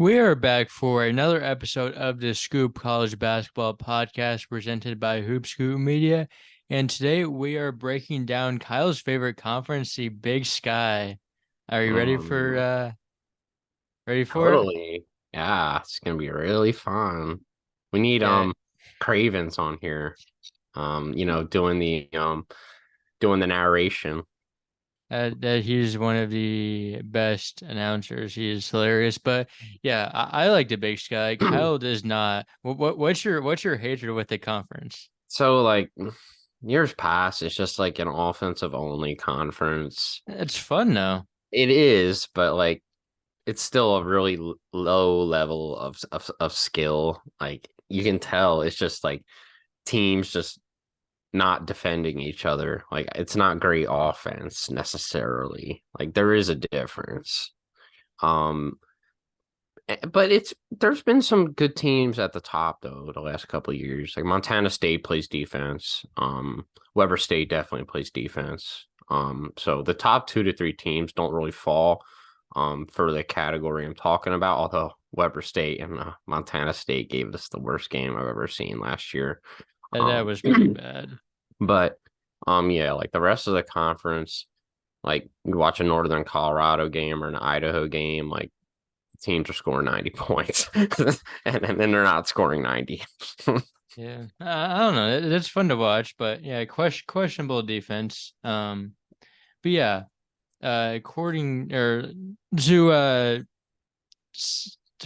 We are back for another episode of the Scoop College Basketball Podcast presented by Hoop Scoop Media. And today we are breaking down Kyle's favorite conference, the Big Sky. Are you Mm, ready for it? totally. Yeah, it's gonna be really fun. We need Yeah, Cravens on here. Doing the narration. that he's one of the best announcers. He is hilarious. But yeah, I like the Big Sky. Kyle does not. What's your hatred with the conference? So like years past, it's just like an offensive only conference. It's fun though. It is, but like it's still a really low level of skill. Like you can tell it's just like teams just not defending each other. Like it's not great offense necessarily. Like there is a difference. Um but there's been some good teams at the top though the last couple of years. Like Montana State plays defense. Weber State definitely plays defense. So the top 2 to 3 teams don't really fall for the category I'm talking about, although Weber State and Montana State gave us the worst game I've ever seen last year. That Um was pretty bad. But yeah, like the rest of the conference, like you watch a Northern Colorado game or an Idaho game, like teams are scoring 90 points, and then they're not scoring 90. Yeah, I don't know. It's fun to watch, but yeah, questionable defense. But yeah, according or to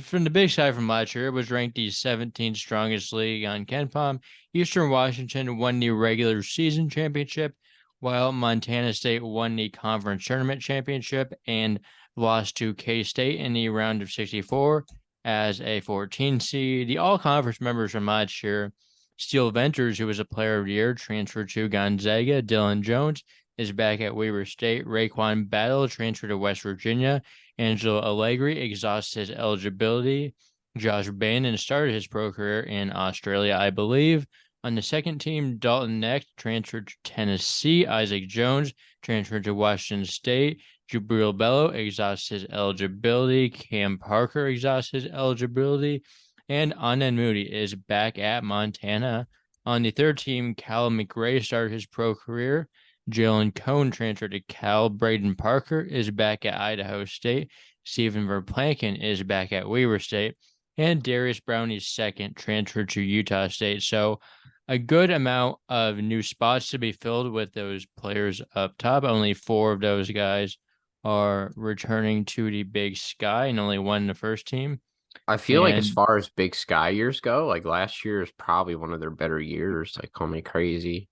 from the Big Sky from last year, it was ranked the 17th strongest league on KenPom. Eastern Washington won the regular season championship, while Montana State won the conference tournament championship and lost to K-State in the round of 64 as a 14 seed. The all-conference members from last year, Steele Venters, who was a player of the year, transferred to Gonzaga. Dylan Jones is back at Weber State. Raekwon Battle transferred to West Virginia. Angelo Allegri exhausts his eligibility. Josh Bannon started his pro career in Australia, I believe. On the second team, Dalton Neck transferred to Tennessee. Isaac Jones transferred to Washington State. Jabril Bello exhausts his eligibility. Cam Parker exhausts his eligibility. And Anand Moody is back at Montana. On the third team, Cal McRae started his pro career. Jalen Cone transferred to Cal. Braden Parker is back at Idaho State. Stephen Verplanken is back at Weber State. And Darius Brownie's second transferred to Utah State. So a good amount of new spots to be filled with those players up top. Only four of those guys are returning to the Big Sky and only one in the first team. I feel like as And far as Big Sky years go, like last year is probably one of their better years. Like call me crazy,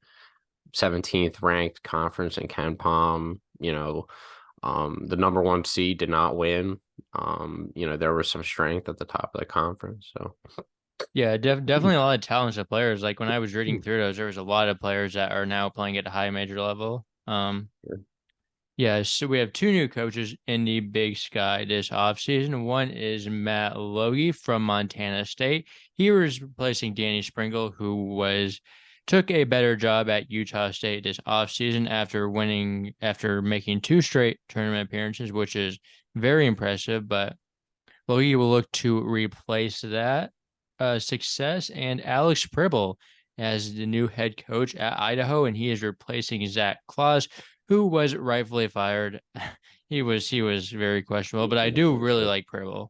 17th ranked conference in Ken Palm. The number one seed did not win. There was some strength at the top of the conference. So yeah, definitely a lot of talented players. Like when I was reading through those, there was a lot of players that are now playing at a high major level. Yeah, so we have two new coaches in the Big Sky this offseason. One is Matt Logie from Montana State. He was replacing Danny Sprinkle, who was took a better job at Utah State this offseason after making two straight tournament appearances, which is very impressive. But Logie will look to replace that success and Alex Pribble as the new head coach at Idaho, and he is replacing Zach Claus, who was rightfully fired. He was very questionable, but I do really like Pribble.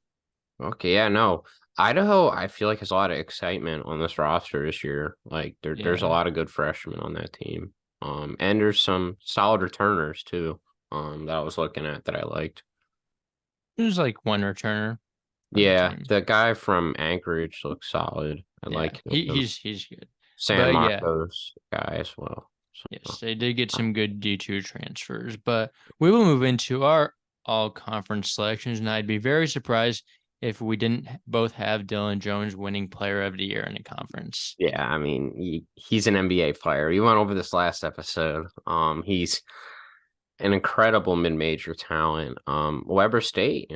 okay, yeah, no. Idaho, I feel like has a lot of excitement on this roster this year. Like there's a Yeah, lot of good freshmen on that team. And there's some solid returners too. That I was looking at that I liked. there's like one returner on the Yeah, team. the guy from Anchorage looks solid. I Yeah, like he, him. he's good, San but yeah, Marcos guy as well. yes, So they did get some good D2 transfers. But we will move into our all conference selections, and I'd be very surprised if we didn't both have Dylan Jones winning Player of the Year in the conference. yeah, I mean he's an NBA player. We went over this last episode. He's an incredible mid-major talent. Weber State,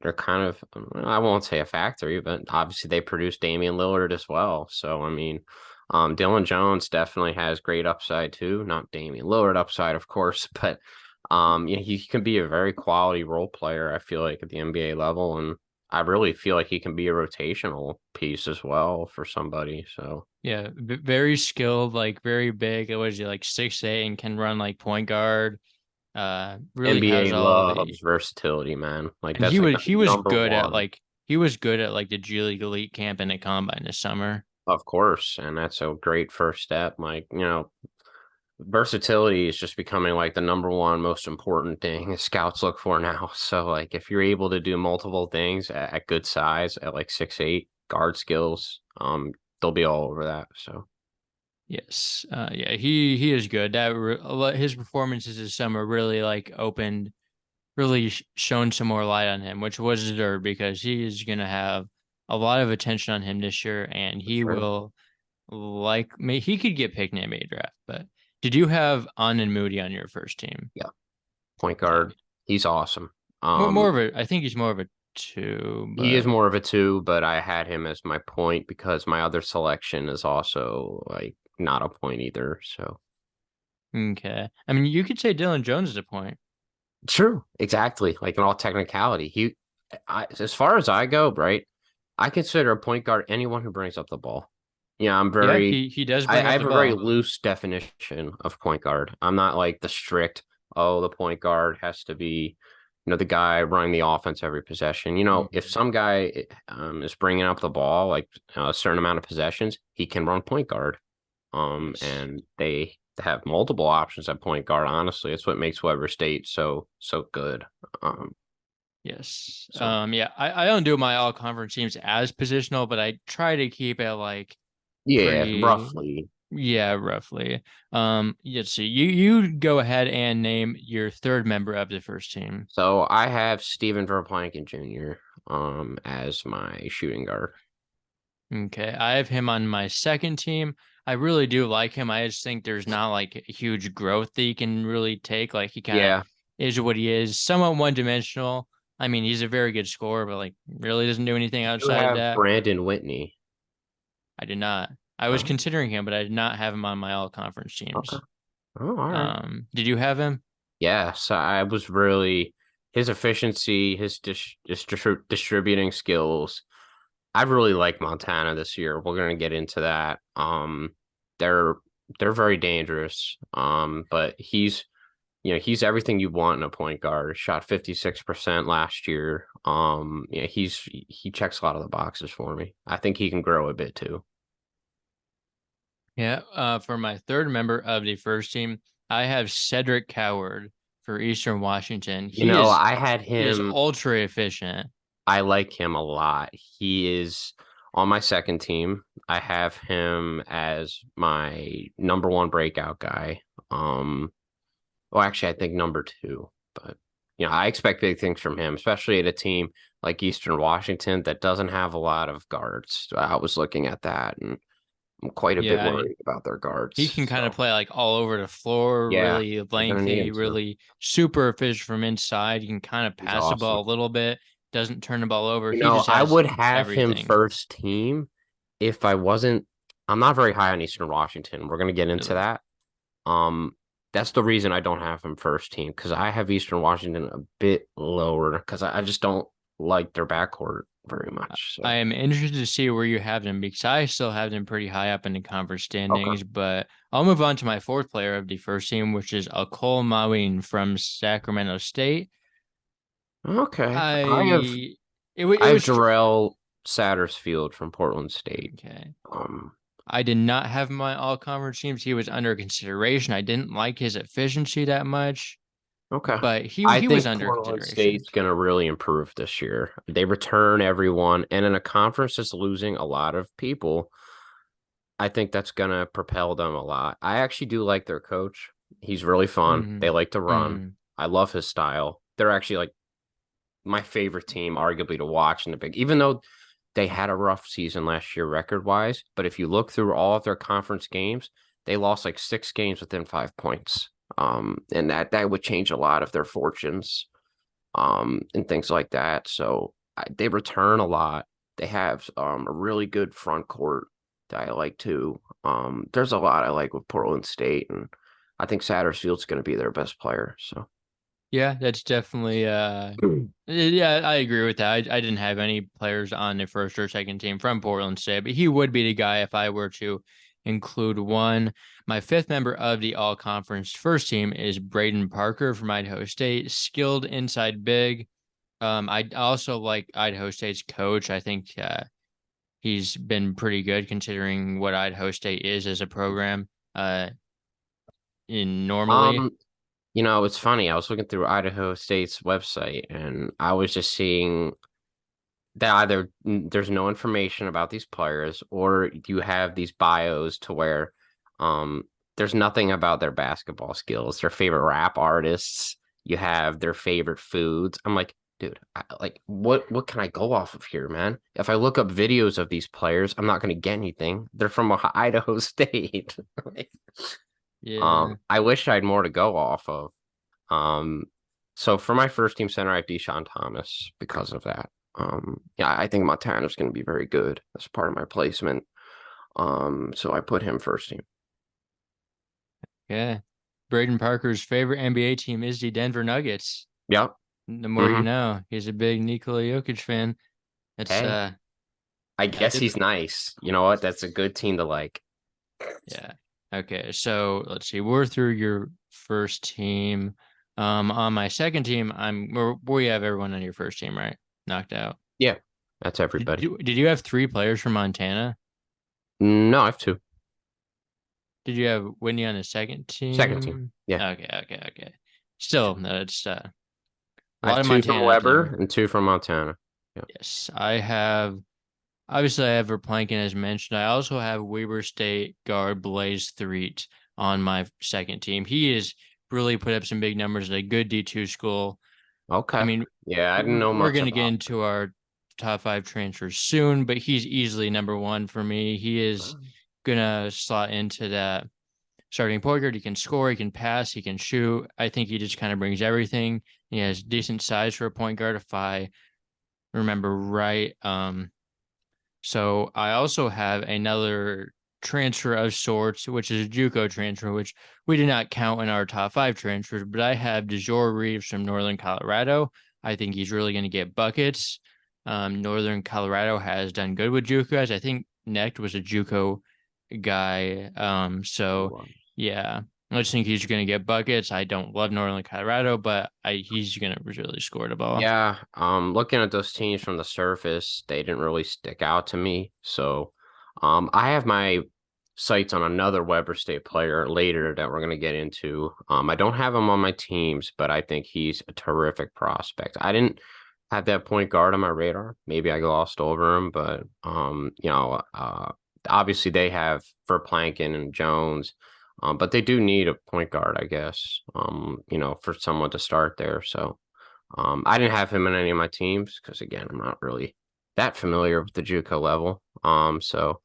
they're kind of, I won't say a factory, but obviously they produce Damian Lillard as well. So I mean, Dylan Jones definitely has great upside too. Not Damian Lillard upside, of course, but he can be a very quality role player. I feel like at the NBA level, and I really feel like he can be a rotational piece as well for somebody. So Yeah, very skilled, like very big. What is he like 6'8" and can run like point guard. Really has NBA all the loves versatility, man. Like and that's like he was number good at one. like he was good at like the G League Elite camp and the combine this summer. Of course, and that's a great first step. Like, versatility is just becoming like the number one most important thing scouts look for now. So, like, if you're able to do multiple things at good size, at like 6'8", guard skills, they'll be all over that. So, Yes, yeah, he is good. His performances this summer really like opened, really shown some more light on him, which was deserved because he is gonna have a lot of attention on him this year, and for he sure. will he could get picked in the NBA draft. But did you have On and Moody on your first team? Yeah, point Okay, guard, he's awesome. more of a I think he's more of a two, He is but more of a two, but I had him as my point because my other selection is also like not a point either. So okay. I mean, you could say Dylan Jones is a point. true, exactly. Like in all technicality, as far as I go, right, I consider a point guard anyone who brings up the ball. Yeah, Yeah, he does bring I up have the a very ball. loose definition of point guard. I'm not like the strict, oh, the point guard has to be, the guy running the offense every possession. If Mhm. some guy is bringing up the ball like a certain amount of possessions, he can run point guard. Yes. And they have multiple options at point guard. Honestly, it's what makes Weber State so good. Um, Yes. so Yeah, I don't do my all conference teams as positional, but I try to keep it like yeah, pretty, roughly. yeah, roughly. Let's see. You go ahead and name your third member of the first team. So I have Steven Verplanken Jr. As my shooting guard. Okay. I have him on my second team. I really do like him. I just think there's not like a huge growth that he can really take. Like he kind of Yeah, is what he is, somewhat one dimensional. I mean, he's a very good scorer, but like really doesn't do anything you outside of have that. Brandon Whitney. I did not. I was Oh, considering him, but I did not have him on my all conference okay. teams. Oh, all right. Did you have him? Yeah, so I was really his efficiency, his distributing skills. I really like Montana this year. We're gonna get into that. They're they're very dangerous. But he's everything you want in a point guard. Shot 56% last year. He checks a lot of the boxes for me. I think he can grow a bit too. Yeah. For my third member of the first team, I have Cedric Coward for Eastern Washington. I had He is him. ultra efficient. I like him a lot. He is on my second team. I have him as my number one breakout guy. Well, actually, I think number two. But I expect big things from him, especially at a team like Eastern Washington that doesn't have a lot of guards. I was looking at that, and I'm quite a bit Yeah, I mean, worried about their he guards. can kind of So play like all over the floor, yeah, really they're gonna need lengthy, him to. really super efficient from inside. He can kind of He's pass the awesome. ball a little bit, doesn't turn the ball over. He just I has would have him everything. first team if I wasn't. I'm not very high on Eastern Washington. We're gonna get into Really. that. Um, that's the reason I don't have him first team because I have Eastern Washington a bit lower because I just don't like their backcourt very much. I So am interested to see where you have them because I still have them pretty high up in the conference okay, standings. But I'll move on to my fourth player of the first team, which is Akol Mawin from Sacramento State. okay. I I it have was Jarrell Sattersfield from Portland State. okay. Um, I did not have my all conference teams. He was under consideration. I didn't like his efficiency that much, okay. but I he was think under Portland consideration. State's gonna really improve this year. They return everyone, and in a conference that's losing a lot of people, I think that's gonna propel them a lot. I actually do like their coach. He's really fun. Mm-hmm. They like to run. Mm-hmm. I love his style. They're actually like my favorite team, arguably to watch in the big, even though they had a rough season last year record wise. But if you look through all of their conference games, they lost like 6 games within 5 points. And that would change a lot of their fortunes, and things like that. So they return a lot. They have a really good front court that I like too. There's a lot I like with Portland State, and I think Satterfield's going to be their best player. So Yeah, that's definitely yeah, I agree with that. I didn't have any players on the first or second team from Portland State, but he would be the guy if I were to include one. My fifth member of the all conference first team is Braden Parker from Idaho State, skilled inside big. I also like Idaho State's coach. I think he's been pretty good considering what Idaho State is as a program in normally. Um, it's funny. I was looking through Idaho State's website and I was just seeing that either there's no information about these players or you have these bios to where um there's nothing about their basketball skills, their favorite rap artists, you have their favorite foods. I'm like, dude, like what can I go off of here, man? If I look up videos of these players, I'm not going to get anything. They're from Idaho State. Like, Yeah. I wish I had more to go off of. Um, so for my first team center, I have Deshaun Thomas because of that. Yeah, I think Montana's going to be very good as part of my placement. So I put him first team. Yeah. Braden Parker's favorite NBA team is the Denver Nuggets. Yep. The more you Hmm. know. He's a big Nikola Jokic fan. It's Hey, I I guess did he's nice. You know what? That's a good team to like. yeah. Okay, so let's see. We're through your first team. On my second team, we have everyone on your first team, right? Knocked out. Yeah, that's everybody. Did you have three players from Montana? No, I have two. Did you have Whitney on the second Second team. team? Yeah. Okay. Still, no, it's a I lot have of two from Montana Weber there. and two from Montana. Yeah. Yes, I have. Obviously, I have Verplanken as mentioned. I also have Weber State guard Blaze Threet on my second team. He has really put up some big numbers at a good D2 school. I Okay. mean, Yeah, I didn't know we're much going to get about. into our top five transfers soon, but he's easily number one for me. He is going to slot into that starting point guard. He can score, he can pass, he can shoot. I think he just kind of brings everything. He has decent size for a point guard, if I remember right. So I also have another transfer of sorts, which is a JUCO transfer, which we did not count in our top five transfers, but I have DeJour Reeves from Northern Colorado. I think he's really going to get buckets. Northern Colorado has done good with JUCO guys. I think Necht was a JUCO guy. So yeah, I just think he's going to get buckets. I don't love Northern Colorado, but he's going to really score the ball. Yeah, looking at those teams from the surface, they didn't really stick out to me. So, I have my sights on another Weber State player later that we're gonna get into. I don't have him on my teams, but I think he's a terrific prospect. I didn't have that point guard on my radar. Maybe I glossed over him, but obviously they have Verplanken and Jones. But they do need a point guard, I guess. For someone to start there. So. I didn't have him in any of my teams because again, I'm not really that familiar with the JUCO level. So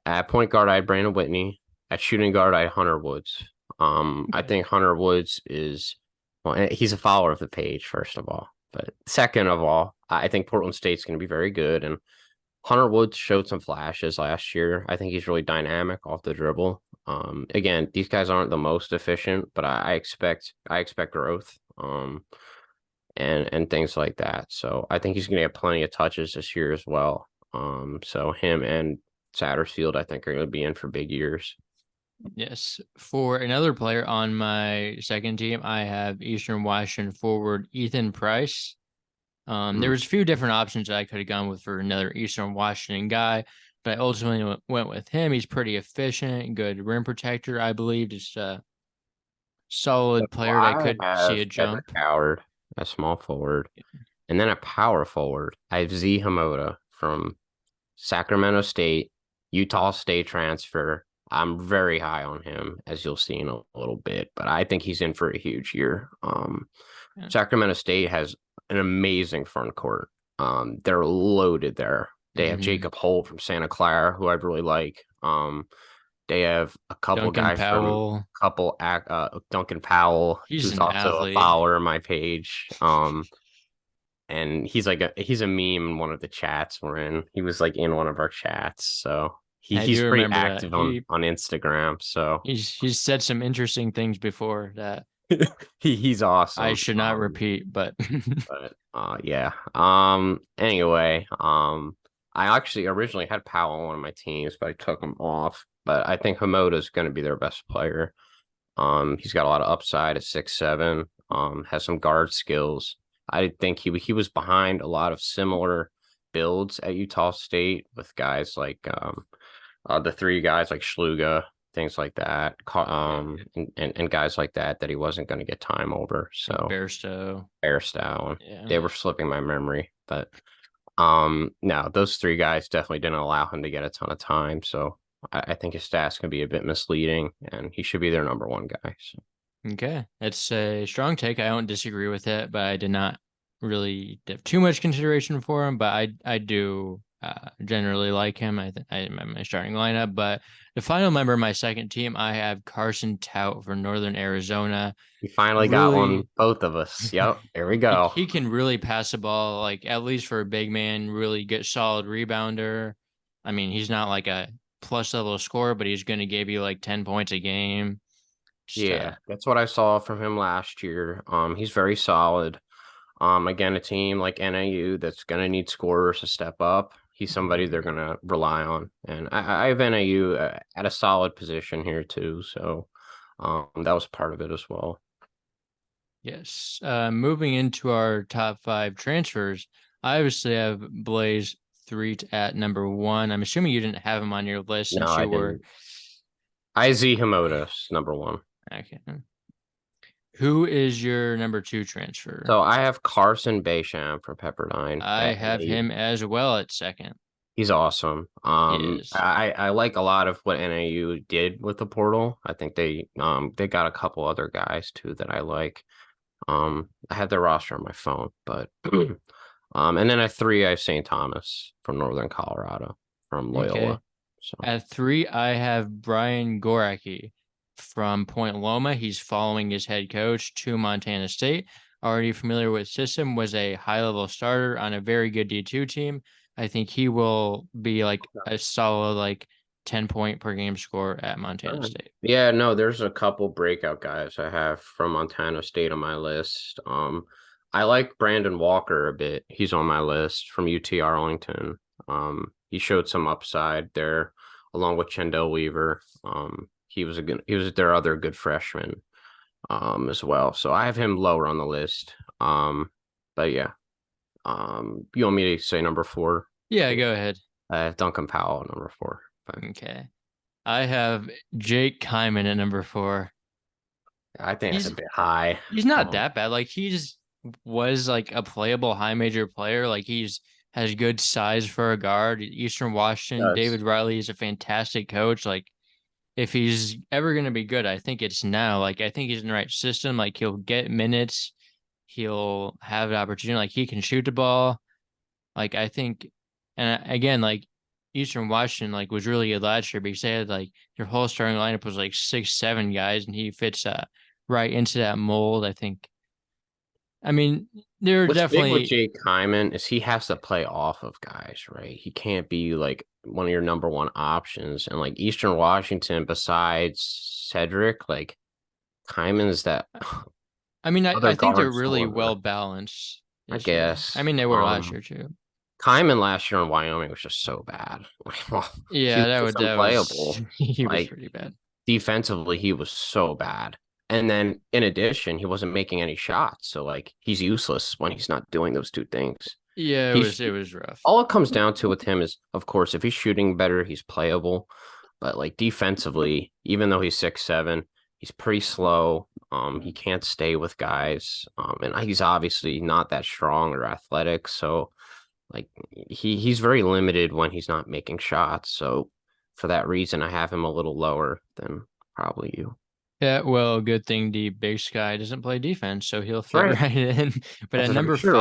at point guard, I had Brandon Whitney. At shooting guard, I had Hunter Woods. I think Hunter Woods is well, he's a follower of the page, first of all. But second of all, I think Portland State's going to be very good. And Hunter Woods showed some flashes last year. I think he's really dynamic off the dribble. Again, these guys aren't the most efficient, but I expect growth. And things like that. So I think he's going to get plenty of touches this year as well. So him and Satterfield, I think, are going to be in for big years. Yes. For another player on my second team, I have Eastern Washington forward Ethan Price. There Mm. was a few different options that I could have gone with for another Eastern Washington guy, but I ultimately went with him. He's pretty efficient, good rim protector, I believe. Just a So solid player that I could see have a Everett jump. Howard, a small forward, and then a power forward. I have Z Hamoda from Sacramento State, Utah State transfer. I'm very high on him, as you'll see in a little bit, but I think he's in for a huge year. Yeah. Sacramento State has an amazing front court. They're loaded there. They have Mm-hmm. Jacob Holt from Santa Clara, who I really like. They have a couple Duncan guys from Powell. Duncan Powell, He's who's an also a athlete. follower on my page. And he's a meme in one of the chats we're in. He was like in one of our chats, so I he's do pretty remember that. active on Instagram. So He's said some interesting things before that. He's I awesome. should not repeat, but But yeah. Anyway, I actually originally had Powell on one of my teams, but I took him off. But I think Hamoda is going to be their best player. He's got a lot of upside at 6'7". Has some guard skills. I think he was behind a lot of similar builds at Utah State with guys like the three guys like Schluga, things like that, yeah, and guys like that he wasn't going to get time over. like So Bairstow. Hairstyle, Yeah. they were slipping my memory, but no, those three guys definitely didn't allow him to get a ton of time. So I think his stats can be a bit misleading, and he should be their number one guy. So. Okay. It's a strong take. I don't disagree with it, but I did not really have too much consideration for him. But I do generally like him. I am my starting lineup. But the final member of my second team, I have Carson Tout for Northern Arizona. We finally got one, Really, both of us. Yep, there we he, go. he can really pass the ball, like at least for a big man, really good solid rebounder. I mean, he's not like a plus level scorer, but he's going to give you like 10 points a game. Just Yeah, that's what I saw from him last year. He's very solid. Again, a team like NAU that's gonna need scorers to step up. He's somebody they're gonna rely on, and I have NAU at a solid position here too. So, that was part of it as well. yes. Moving into our top five transfers, I obviously have Blaze three at number one. I'm assuming you didn't have him on your list No, since I you were didn't. Iz Hamodas, number one. okay. Who is your number two transfer? So I have Carson Baysham from Pepperdine I at have NAU. him as well at second. He's awesome. He is. I like a lot of what NAU did with the portal. I think they got a couple other guys too that I like. I had their roster on my phone, but and then at three, I have St. Thomas from Northern Colorado from Okay. Loyola. So At three, I have Brian Goracki from Point Loma. He's following his head coach to Montana State. Already familiar with system, was a high level starter on a very good D2 team. I think he will be like a solid like 10-point per game score at Montana State. yeah, no, there's a couple breakout guys I have from Montana State on my list. I like Brandon Walker a bit. He's on my list from UT Arlington. He showed some upside there, along with Chendell Weaver. He was their other good freshman, as well. So I have him lower on the list. But yeah, you want me to say number four? Yeah, go ahead. I have Duncan Powell at number four. But Okay. I have Jake Kyman at number four. I think that's a He's bit high. he's not Um, that bad. Like he's was like a playable high major player. Like he's has good size for a guard. Eastern Washington, does David Riley is a fantastic coach. Like if he's ever gonna be good, I think it's now. Like I think he's in the right system. Like he'll get minutes, he'll have an opportunity. Like he can shoot the ball. Like I think, and again, like Eastern Washington like was really good last year because they had like their whole starting lineup was like 6, 7 guys, and he fits right into that mold. I think. I mean, there are What's big with definitely. Jake Hyman is he has to play off of guys, right? He can't be like one of your number one options. And like Eastern Washington, besides Cedric, like Hyman's that I mean, I other think they're guard really well scorer, balanced I this year. I guess. mean, they were last year too. Hyman last year in Wyoming was just so bad. He Yeah, was just that was unplayable. he was Like pretty bad. defensively, he was so bad. And then in addition, he wasn't making any shots. So like he's useless when he's not doing those two things. Yeah, He's it was rough. all it comes down to with him is, of course, if he's shooting better, he's playable. But like defensively, even though he's 6'7", he's pretty slow. He can't stay with guys. And he's obviously not that strong or athletic. So like he's very limited when he's not making shots. So for that reason, I have him a little lower than probably you. Yeah, well, good thing the big sky doesn't play defense, so he'll That's fit right. right in. But That's very true.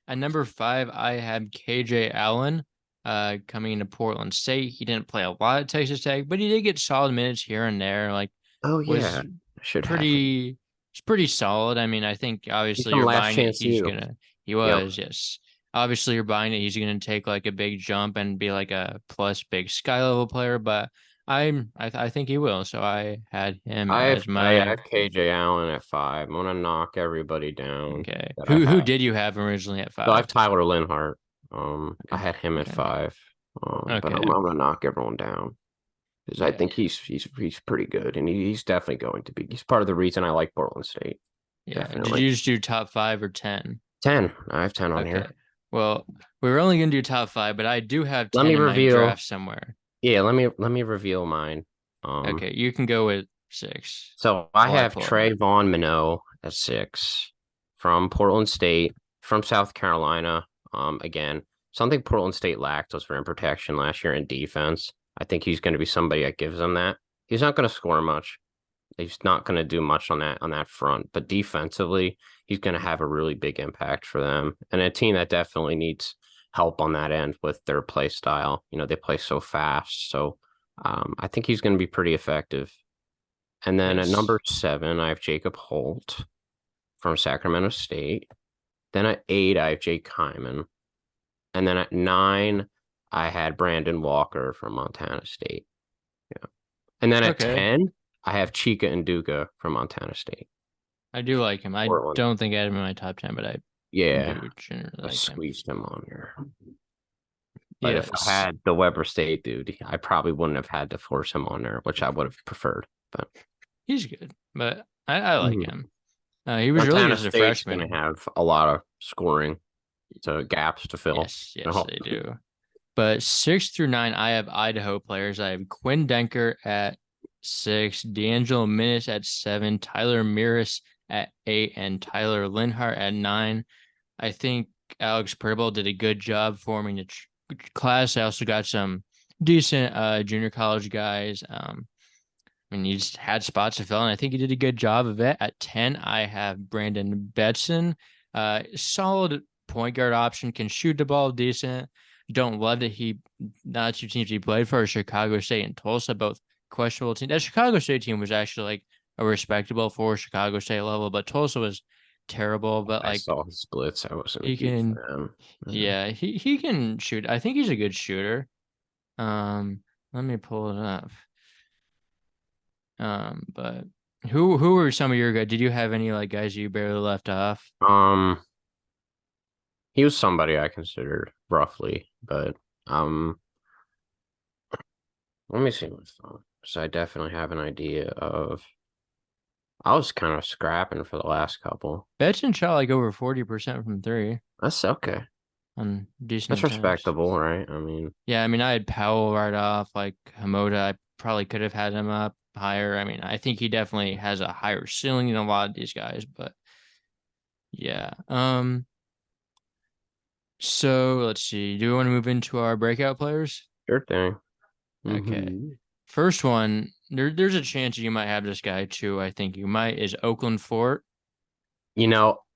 at number five, I have KJ Allen, coming into Portland State. He didn't play a lot at Texas Tech, but he did get solid minutes here and there. Like Oh was yeah, I should have him. pretty it's pretty solid. I mean, I think He's obviously from you're Last buying it. Chance U. He Yep. was, yes. Obviously you're buying it. He's gonna take like a big jump and be like a plus big sky level player. But I think he will. So I had him I have as I my have KJ Allen at 5. I'm gonna knock everybody down okay. that I Who have. did you have originally at So I have 5? Tyler Linhart. I Okay. had him at Okay. 5. But Okay. I'm gonna knock everyone down because I Yeah. think he's pretty good, and he's definitely going to be. He's part of the reason I like Portland State. Yeah. Did Definitely you just do top 5 or 10? 10. I have 10 on here. Okay. Well, we were only gonna do top 5, but I do have Let 10 me in my reveal. draft somewhere. Yeah, let me reveal mine. Um, Okay, you can go with 6 so I while I have pull up mine. Trayvon Minot at 6 from Portland State, from South Carolina. Again, something Portland State lacked was rim protection last year in defense. I think he's going to be somebody that gives them that. He's not going to score much. He's not going to do much on that front, but defensively, he's going to have a really big impact for them, and a team that definitely needs help on that end with their play style. They play so fast, so I think he's going to be pretty effective. And then at Yes. number 7, I have Jacob Holt from Sacramento State. Then at 8, I have Jake Hyman, and then at 9, I had Brandon Walker from Montana State. Yeah, and then at Okay. 10, I have Chika and Duca from Montana State. I do like him. I Portland. don't think I had him in my top 10, but I Yeah, do generally I like him. squeezed him on here. But if I Yes. had the Weber State dude, I probably wouldn't have had to force him on there, which I would have preferred. But He's good, but I like Mhm. him. He was really Montana just a State's going to freshman. have a lot of scoring to gaps to fill. Yes, yes, Oh, they do. But 6 through 9, I have Idaho players. I have Quinn Denker at 6, D'Angelo Minnis at 7, Tyler Miras at 8, and Tyler Linhart at 9. I think Alex Purble did a good job forming the class. I also got some decent junior college guys. I mean, he just had spots to fill, and I think he did a good job of it. At 10, I have Brandon Betson. Solid point guard option, can shoot the ball decent. Don't love that he, not two teams he played for, Chicago State and Tulsa, both questionable teams. That Chicago State team was actually like a respectable for Chicago State level, but Tulsa was terrible. But I like saw his splits. I wasn't a he huge can, fan. Yeah. yeah, he can shoot. I think he's a good shooter. Let me pull it up. But who were some of your guys? Did you have any like guys you barely left off? Um, he was somebody I considered roughly, but um, let me see my phone. So I definitely have an idea of. I was kind of scrapping for the last couple. Betchen shot like over 40% from three That's okay. on decent That's attempts. respectable, right? I mean, Yeah, I mean I had Powell right off, like Hamoda. I probably could have had him up higher. I mean, I think he definitely has a higher ceiling than a lot of these guys, but yeah. So let's see. Do we want to move into our breakout players? sure thing. Okay. Hmm. First one, there's a chance you might have this guy too. I think you might is Oakland Fort.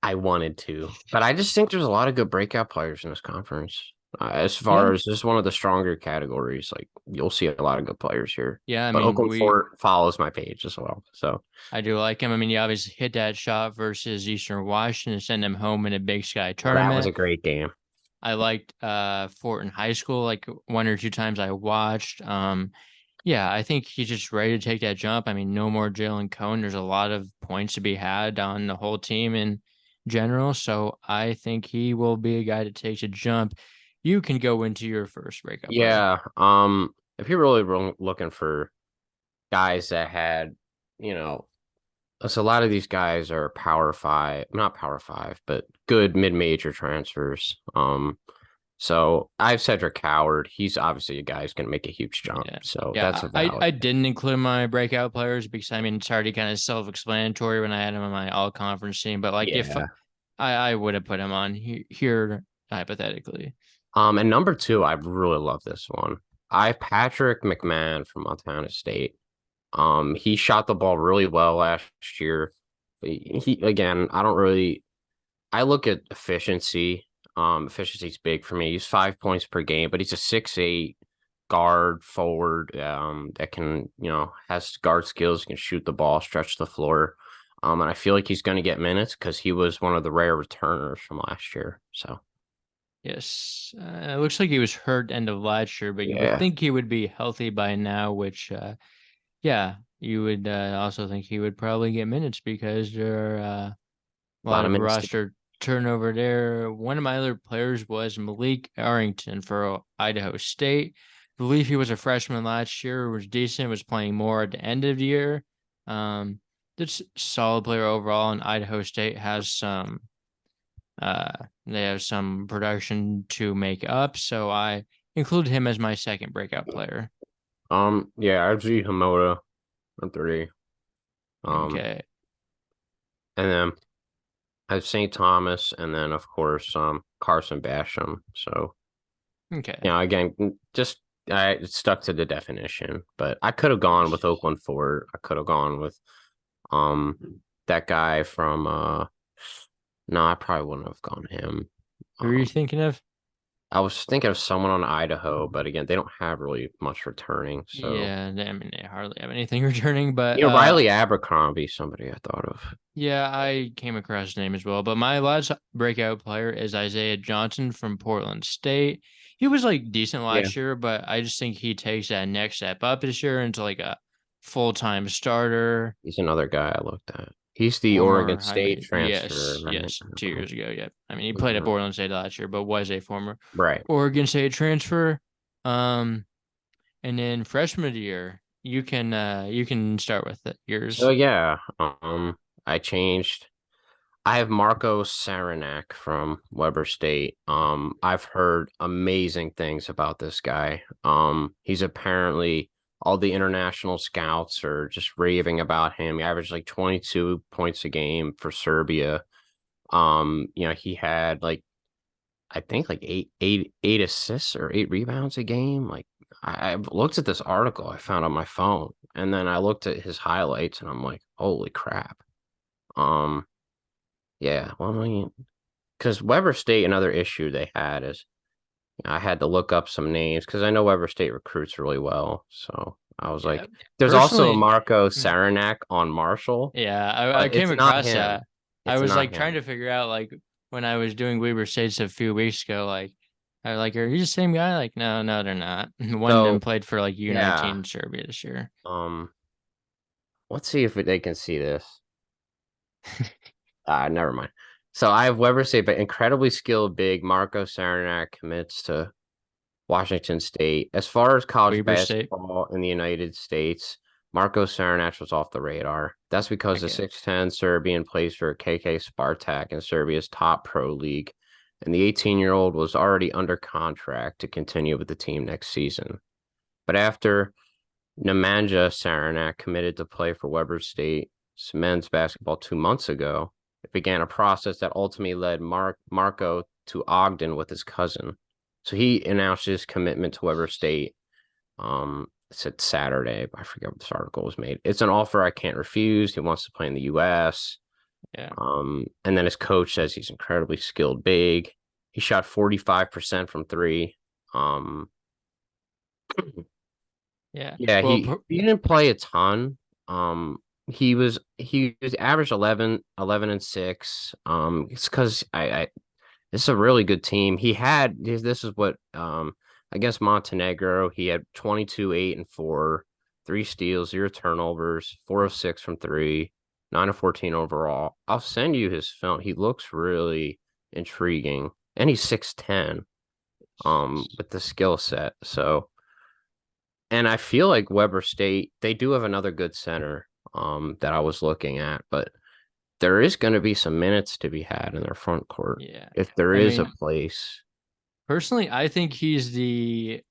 I wanted to, but I just think there's a lot of good breakout players in this conference. As Yeah. far as this is one of the stronger categories, like you'll see a lot of good players here. Yeah, I But mean, Oakland Fort follows my page as well. So I do like him. I mean, he obviously hit that shot versus Eastern Washington to send him home in a Big Sky well, that was tournament. a great game. I liked Fort in high school, like one or two times I watched. Yeah, I think he's just ready to take that jump. I mean, no more Jalen Cone. There's a lot of points to be had on the whole team in general. So I think he will be a guy that takes a jump. You can go into your first breakup player. Yeah. If you're really looking for guys that had, you know, so a lot of these guys are power five, not power five, but good mid-major transfers. So I have Cedric Howard. He's obviously a guy who's going to make a huge jump. Yeah. So that's Yeah, a I, valid. I didn't include my breakout players because I mean it's already kind of self-explanatory when I had him on my all conference team. But like if Yeah. I would have put him on here hypothetically. And number 2, I really love this one. I have Patrick McMahon from Montana State. He shot the ball really well last year. He again, I don't really. I look at efficiency. Efficiency's big for me. He's 5 points per game, but he's a 6'8" guard forward. That can has guard skills, can shoot the ball, stretch the floor. And I feel like he's going to get minutes because he was one of the rare returners from last year. So Yes. It looks like he was hurt end of last year, but you would Yeah, think he would be healthy by now, which, yeah, you would also think he would probably get minutes because there are a a lot lot of of minutes. roster turnover there. One of my other players was Malik Arrington for Idaho State. I believe he was a freshman last year, was decent, was playing more at the end of the year. Just solid player overall, and Idaho State has uh they have some production to make up, so I included him as my second breakout player. Yeah, RG Hamoda on three. Um, Okay. and then I have St. Thomas, and then of course, Carson Basham. So Okay. again, just I stuck to the definition, but I could have gone with Yes. Oakland Ford. I could have gone with that guy from no, I probably wouldn't have gone him. Who are you Um, thinking of? I was thinking of someone on Idaho, but again, they don't have really much returning. So Yeah, I mean they hardly have anything returning, but Riley Abercrombie, somebody I thought of. yeah, I came across his name as well. But my last breakout player is Isaiah Johnson from Portland State. He was like decent Yeah, last year, but I just think he takes that next step up this year into like a full-time starter. he's another guy I looked at. He's the Oregon Former high State major. transfer, Yes, right? yes, 2 years ago. Yep. I mean, he played at Mhm. Portland State last year, but was a former Right. Oregon State transfer. Um, and then freshman year, you can start with it, So yours. yeah, I changed. I have Marco Saranac from Weber State. I've heard amazing things about this guy. He's apparently all the international scouts are just raving about him. He averaged like 22 points a game for Serbia. He had like I think like eight assists or 8 rebounds a game. Like I've looked at this article I found on my phone, and then I looked at his highlights, and I'm like, holy crap. Um, yeah, well, I mean, because Weber State, another issue they had is I had to look up some names because I know Weber State recruits really well. So I was Yeah. like, there's also a Personally, Marco mm, Saranac on Marshall, yeah, I but came it's not across him. that. I It's was not like trying him. to figure out like when I was doing Weber States a few weeks ago, like I was like, are you the same guy? Like, no, no, they're not. One of them So played for like yeah, U19 Serbia this year. um, let's see if they can see this. Never mind. So I have Weber State, but incredibly skilled big Marco Saranac commits to Washington State. As far as college Weber State. basketball in the United States, Marco Saranac was off the radar. That's because the Okay. 6'10 Serbian plays for KK Spartak in Serbia's top pro league, and the 18-year-old was already under contract to continue with the team next season. But after Nemanja Saranac committed to play for Weber State men's basketball 2 months ago, it began a process that ultimately led Marco to Ogden with his cousin. So he announced his commitment to Weber State. It said Saturday, but I forget what this article was made. It's an offer I can't refuse. He wants to play in the U.S. Yeah. And then his coach says he's incredibly skilled big. He shot 45% from three. Um, Yeah. Yeah, Well, he didn't play a ton. He was averaged 11 and 6. It's because I this is a really good team. This is what against Montenegro, he had 22, 8 and 4, 3 steals, 0 turnovers, 4 of 6 from three, 9 of 14 overall. I'll send you his film. He looks really intriguing. And he's 6'10 with the skill set. So and I feel like Weber State, they do have another good center that I was looking at, but there is going to be some minutes to be had in their front court yeah. if there I is a mean, place. personally, I think he's the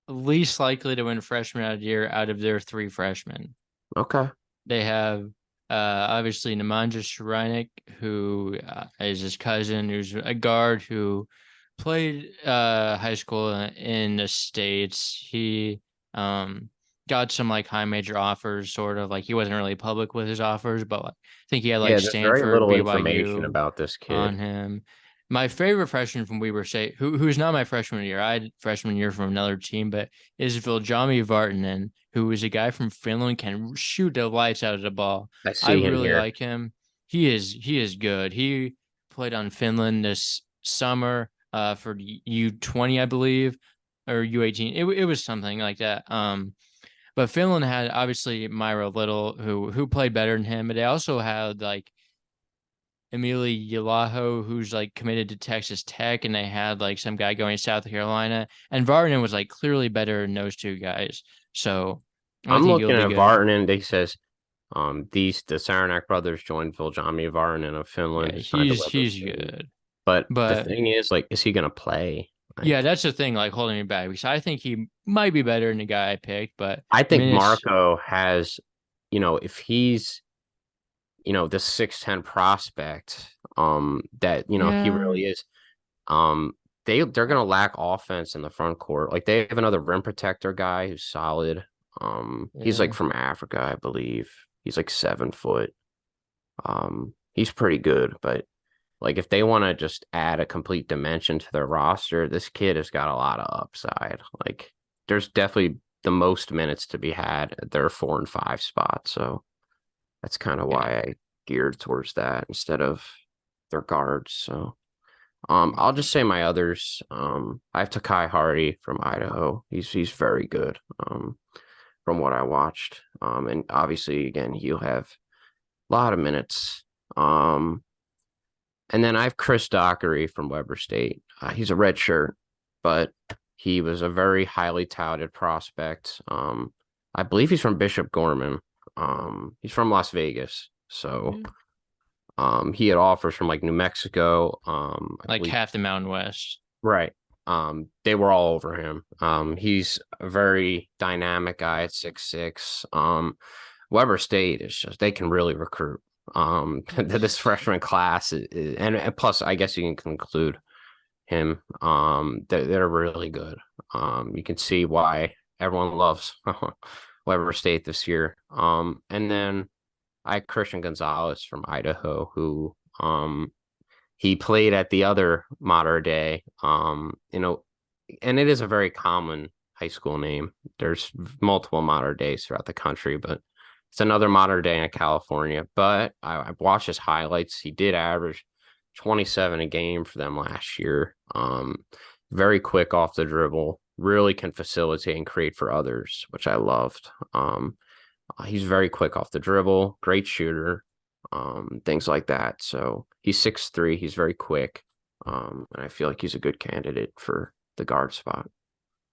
least likely to win freshman out of the year out of their three freshmen. Okay. They have obviously Nemanja Sharinik, who is his cousin, who's a guard who played high school in the States. He um, got some like high major offers, sort of like he wasn't really public with his offers, but like, I think he had like Yeah, there's very Stanford, little information BYU about this on kid. him. My favorite freshman from Weber State, who's not my freshman year, I had freshman year from another team, but is Viljami Vartinen, who is a guy from Finland, can shoot the lights out of the ball. I I see him really here. like him. He is good. He played on Finland this summer. for the U20, I believe, or U18. It was something like that. But Finland had obviously Myra Little, who played better than him, but they also had like Emily Yalaho, who's like committed to Texas Tech, and they had like some guy going to South Carolina, and Varden was like clearly better than those two guys. So I I'm think it'll looking be at good. Vartan and they says the Saranac brothers joined Viljami Vartan of Finland, Yeah, who signed a Weber he's State. good. But the But thing is, like, is he gonna play? yeah, Like, that's the thing, like holding me back because I think he might be better than the guy I picked, but I think minutes, Marco has, if he's, the 6'10" prospect, that, he yeah, really is, um, they're gonna lack offense in the front court. Like they have another rim protector guy who's solid. He's like yeah, from Africa, I believe. He's like 7 foot. He's pretty good, but like if they want to just add a complete dimension to their roster, this kid has got a lot of upside. Like there's definitely the most minutes to be had at their 4 and 5 spot. So that's kind of yeah. why I geared towards that instead of their guards. So I'll just say my others. I have Takai Hardy from Idaho. He's very good. From what I watched. And obviously again he'll have a lot of minutes. And then I have Chris Dockery from Weber State. He's a red shirt, but he was a very highly touted prospect. I believe he's from Bishop Gorman. He's from Las Vegas. So he had offers from like New Mexico. I Like believe half the Mountain West. right. They were all over him. He's a very dynamic guy at 6'6". Weber State is just they can really recruit. This freshman class and plus I guess you can conclude him. They're really good. You can see why everyone loves Weber State this year. And then I had Christian Gonzalez from Idaho, who he played at the other Mater Day. And it is a very common high school name. There's multiple Mater Days throughout the country, but it's another Mater Day in California. But I watched his highlights. He did average 27 a game for them last year. Very quick off the dribble, really can facilitate and create for others, which I loved. He's very quick off the dribble, great shooter, things like that. So he's 6'3", he's very quick. And I feel like he's a good candidate for the guard spot.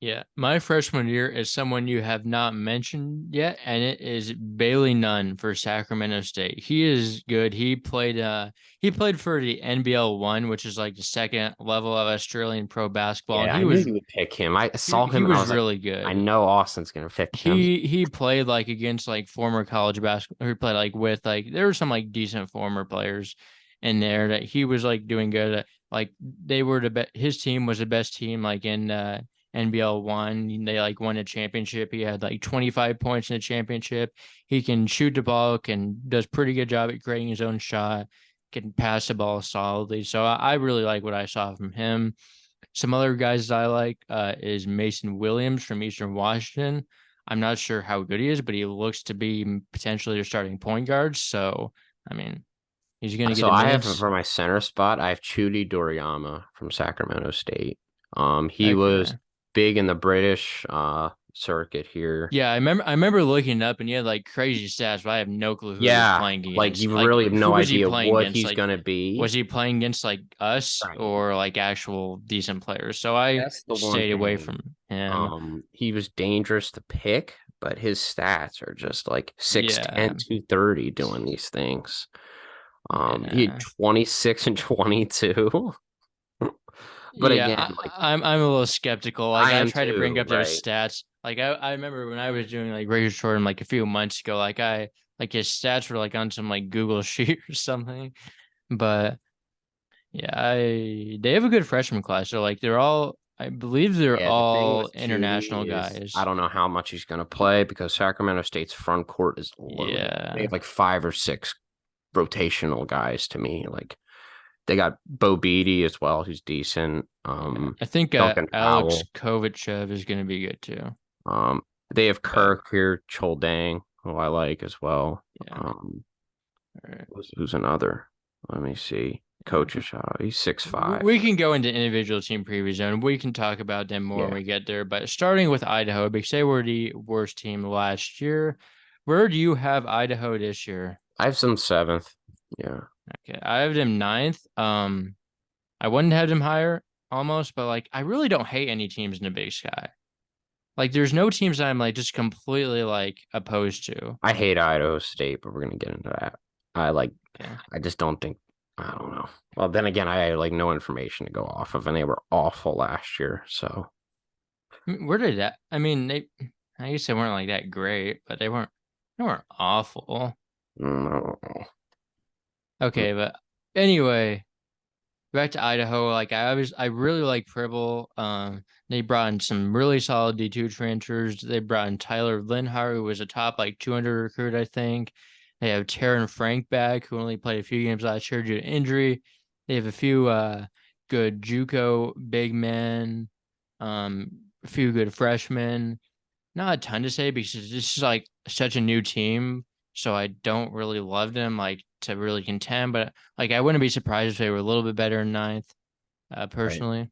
Yeah, my freshman year is someone you have not mentioned yet, and it is Bailey Nunn for Sacramento State. He is good. He played for the NBL one, which is like the second level of Australian pro basketball, and Yeah, I knew you would pick him. I saw he him and I was was like, really I good. know Austin's gonna pick him. He played like against like former college basketball. He played like with like there were some like decent former players in there that he was like doing good. Like they were his team was the best team like in NBL one. They like won a championship. He had like 25 points in the championship. He can shoot the ball, can does pretty good job at creating his own shot, can pass the ball solidly. So I really like what I saw from him. Some other guys I like is Mason Williams from Eastern Washington. I'm not sure how good he is, but he looks to be potentially their starting point guard. So, I mean, he's going to get So the I have minutes. for my center spot, I have Chudy Doriyama from Sacramento State. He was Okay. big in the British circuit here. Yeah, I remember looking it up and he had like crazy stats, but I have no clue who he was Yeah, playing like against. you Like, really have who no was he idea playing what against? he's Like, gonna was be. he playing against like us Right. or like actual decent players? So I That's the one stayed away thing. from him. He was dangerous to pick, but his stats are just like 6'10", Yeah. 230 doing these things. He had Yeah. 26 and 22. But Yeah, again, like I'm a little skeptical. Like I I am tried to bring too, up their right? stats. Like I remember when I was doing like research for him like a few months ago, like I like his stats were like on some like Google sheet or something. But yeah, they have a good freshman class. So like they're all I believe they're Yeah, the thing all with international Chudy is I guys. don't know how much he's going to play because Sacramento State's front court is loaded. They Yeah. have like 5 or 6 rotational guys to me. Like they got Bo Beatty as well, who's decent. Yeah. I think Duncan Alex Powell. Kovachev is gonna be good too. Um, they have But Kirk here, Choldang, who I like as well. yeah. Um, All right. who's another? Let me see. coach a shot. He's 6'5". We can go into individual team previews and we can talk about them more when Yeah, we get there. But starting with Idaho, because they were the worst team last year. Where do you have Idaho this year? I have some seventh. Yeah, Okay, I have them ninth. I wouldn't have them higher almost, but like I really don't hate any teams in the Big Sky. Like there's no teams that I'm like just completely like opposed to. I hate Idaho State, but we're gonna get into that. I like. Yeah. I just don't think. I don't know. Well, then again, I had like no information to go off of, and they were awful last year. So Where did that? I mean, I guess they weren't like that great, but they weren't awful. no. Okay, but anyway, back to Idaho. Like I really like Pribble. They brought in some really solid D2 transfers. They brought in Tyler Linhart, who was a top like 200 recruit, I think. They have Taryn Frank back, who only played a few games last year due to injury. They have a few good JUCO big men, a few good freshmen. Not a ton to say because this is like such a new team, so I don't really love them like to really contend. But like I wouldn't be surprised if they were a little bit better in ninth, Right. personally.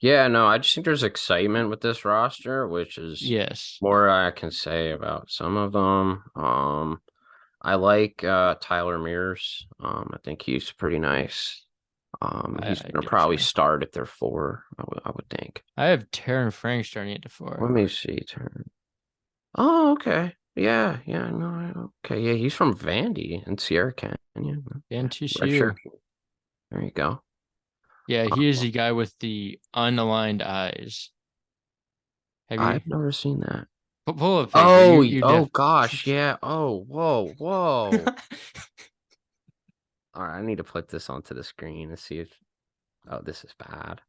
Yeah, no, I just think there's excitement with this roster, which is Yes, more I can say about some of them. I like Tyler Mears. I think he's pretty nice. He's I gonna do probably too. start at their four, I would think. I have Taryn Frank starting at the four. Let me see. Oh, okay. Yeah, yeah, no, okay, yeah, he's from Vandy in Sierra Canyon. Okay, And TCU. redshirt. There you go. Yeah, he is Uh, the guy with the unaligned eyes. Have you I've never seen that. pull up a picture? Oh, You oh def. gosh, yeah. Oh, whoa, whoa. All right, I need to put this onto the screen and see if. Oh, this is bad.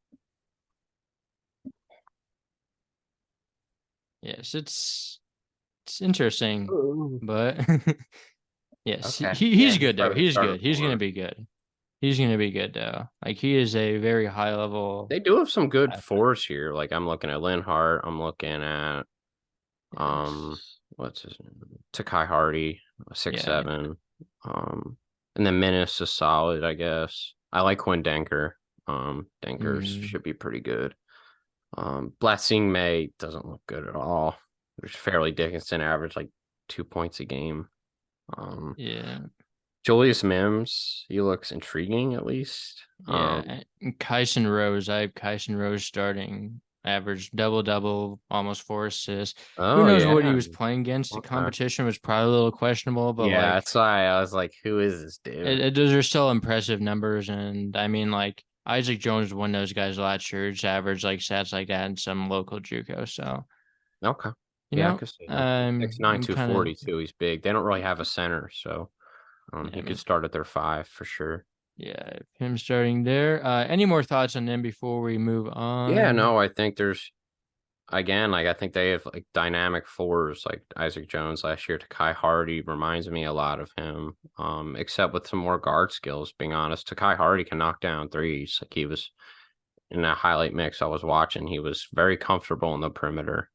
Yes, it's interesting, Ooh. but yes, Okay, yeah, he's he's good though. probably He's starting good. He's gonna four. be good. He's gonna be good though. Like he is a very high level They do have some good athlete. fours here. Like I'm looking at Linhart. I'm looking at Yes. what's his name? Takai Hardy, six Yeah. seven. Um, and then Menace is solid, I guess. I like Quinn Denker. Denkers Mm, should be pretty good. Blessing May doesn't look good at all. There's Fairleigh Dickinson average like 2 points a game. Um, yeah. Julius Mims, he looks intriguing at least. Yeah. And Kyson Rose. I have Kyson Rose starting. Average double double, almost 4 assists. Who Oh knows what he yeah. was playing against? The Okay. competition was probably a little questionable, but Yeah, like that's why I was like, who is this dude? those are still impressive numbers. And I mean, like Isaac Jones was one of those guys last year, just average like stats like that in some local JUCO. So Okay. Yeah, I could see that. He's 6'9", I'm kind of 240 too. He's big. They don't really have a center, so yeah, I he could mean, start at their five for sure. yeah, him starting there. Any more thoughts on them before we move Yeah, on? no, I think there's again, like I think they have like dynamic fours like Isaac Jones last year to Kai Hardy reminds me a lot of him. Except with some more guard skills, being honest. Takai Hardy can knock down threes. Like he was in that highlight mix I was watching, he was very comfortable in the perimeter.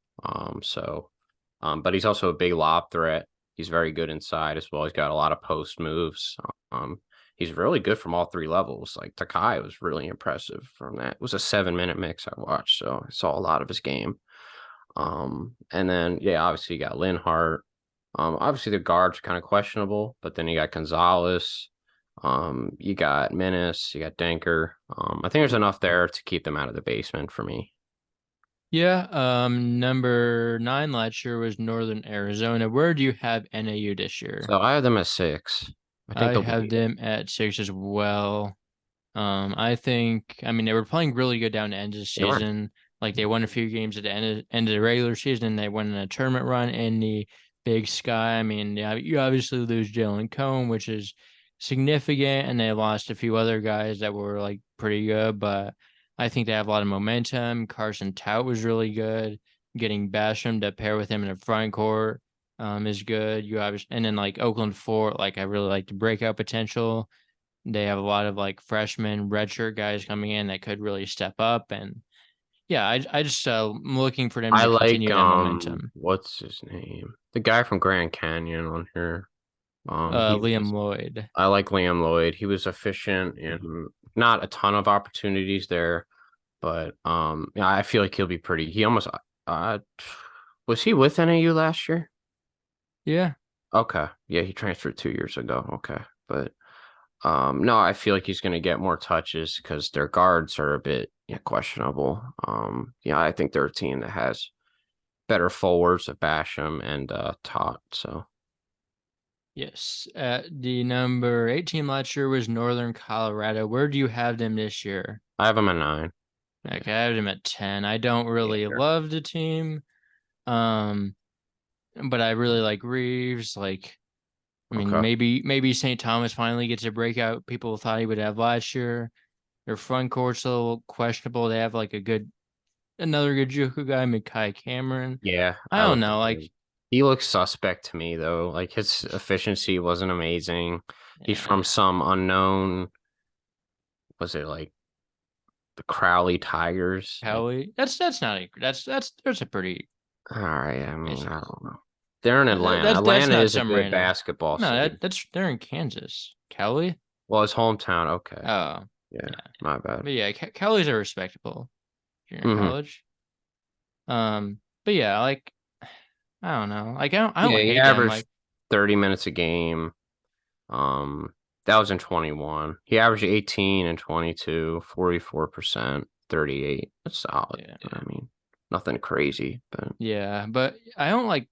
But he's also a big lob threat. He's very good inside as well. He's got a lot of post moves. Um, he's really good from all three levels. Like Takai was really impressive from that. It was a 7 minute mix I watched, so I saw a lot of his game. And then yeah, obviously you got Linhart. Obviously the guards are kind of questionable, but then you got Gonzalez. You got Menace, you got Denker. I think there's enough there to keep them out of the basement for me. Yeah, number nine last year was Northern Arizona. Where do you have NAU this year? So I have them at six. I think I they'll have be them at six as well. I think, I mean, they were playing really good down the end of the they were. season. Like they won a few games at the end of the regular season. They won in a tournament run in the Big Sky. I mean, yeah, you obviously lose Jalen Cone, which is significant, and they lost a few other guys that were like pretty good. But I think they have a lot of momentum. Carson Tout was really good. Getting Basham to pair with him in the front court is good. You obviously, and then like Oakland Fort, like I really like the breakout potential. They have a lot of like freshmen, redshirt guys coming in that could really step up. And yeah, I just I'm looking for them I to like continue that momentum. what's his name? The guy from Grand Canyon on here. He Liam was Lloyd. I like Liam Lloyd. He was efficient and not a ton of opportunities there, but yeah, I feel like he'll be pretty. He almost uh was he with NAU last year? Yeah, Okay. Yeah, he transferred 2 years ago. Okay. But no, I feel like he's gonna get more touches because their guards are a bit questionable. Yeah, I think they're a team that has better forwards of Basham and Tot. So yes. The number 18 last year was Northern Colorado. Where do you have them this year? I have him at 9. Okay, I have them at 10. I don't Yeah, really they're love the team. Um, but I really like Reeves. Like, I mean, okay. maybe St. Thomas finally gets a breakout people thought he would have last year. Their front court's a little questionable. They have like another good Juku guy, Mikai Cameron. Yeah, I I don't looked know. at Like, him. He looks suspect to me though. Like his efficiency wasn't amazing. He's from eh, some unknown, was it like the Crowley Tigers? Like, Kelly. That's not a that's a pretty all right, I mean, it's, I don't know. They're in Atlanta. that's Atlanta not is a some good random. basketball No, city. that's they're in Kansas. Kelly. Well, his hometown. Okay. Oh, Yeah, yeah. my bad. But yeah, Kelly's a respectable junior Hmm. college. But yeah, like I don't know. Like I Yeah, don't he hate them. averaged Like 30 minutes a game. That was in 21. He averaged 18 and 22, 44%, 38. That's solid. yeah, I mean, nothing crazy, but yeah. But I don't like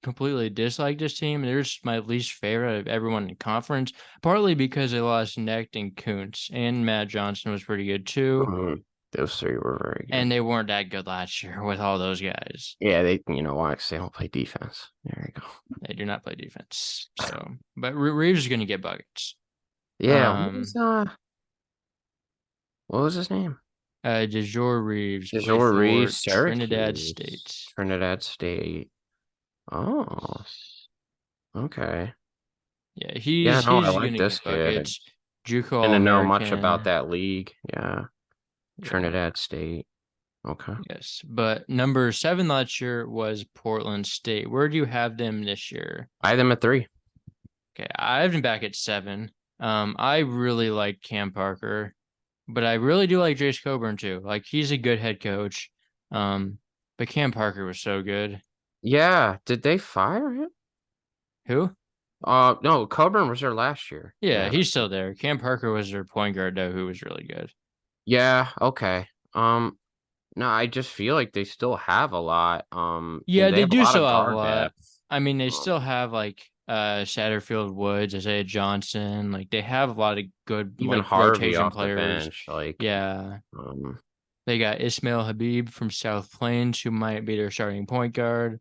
completely dislike this team. They're just my least favorite of everyone in conference. Partly because they lost Necht and Kuntz, and Matt Johnson was pretty good too. those three were very good. And they weren't that good last year with all those guys. Yeah, they, you know why? 'Cause they don't play defense. There you go. They do not play defense. So, but Reeves is going to get buckets. Yeah, Um, what was his name? DeJour Reeves played Jajor Reeves, for Trinidad Syracuse, State. Trinidad State. Oh, okay. Yeah, Yeah, no, I he's like gonna this get kid. I buckets. JUCO didn't know much about All-American. that league. Yeah, Yeah, Trinidad State. Okay. yes. But number 7 last year was Portland State. Where do you have them this year? I had them at 3. Okay, I have them back at 7. I really like Cam Parker, but I really do like Jace Coburn too. Like he's a good head coach. Um, but Cam Parker was so good. Yeah, did they fire him? Who? No, Coburn was there last year. Yeah, Yeah. he's still there. Cam Parker was their point guard though, who was really good. Yeah, okay. No, I just feel like they still have a lot. Yeah, They they have a do lot still of have a guard lot. depth. I mean, they Um, still have like Satterfield Woods, Isaiah Johnson. Like they have a lot of good even like Harvey rotation off the players. bench, like, Yeah. um, They got Ismail Habib from South Plains, who might be their starting point guard.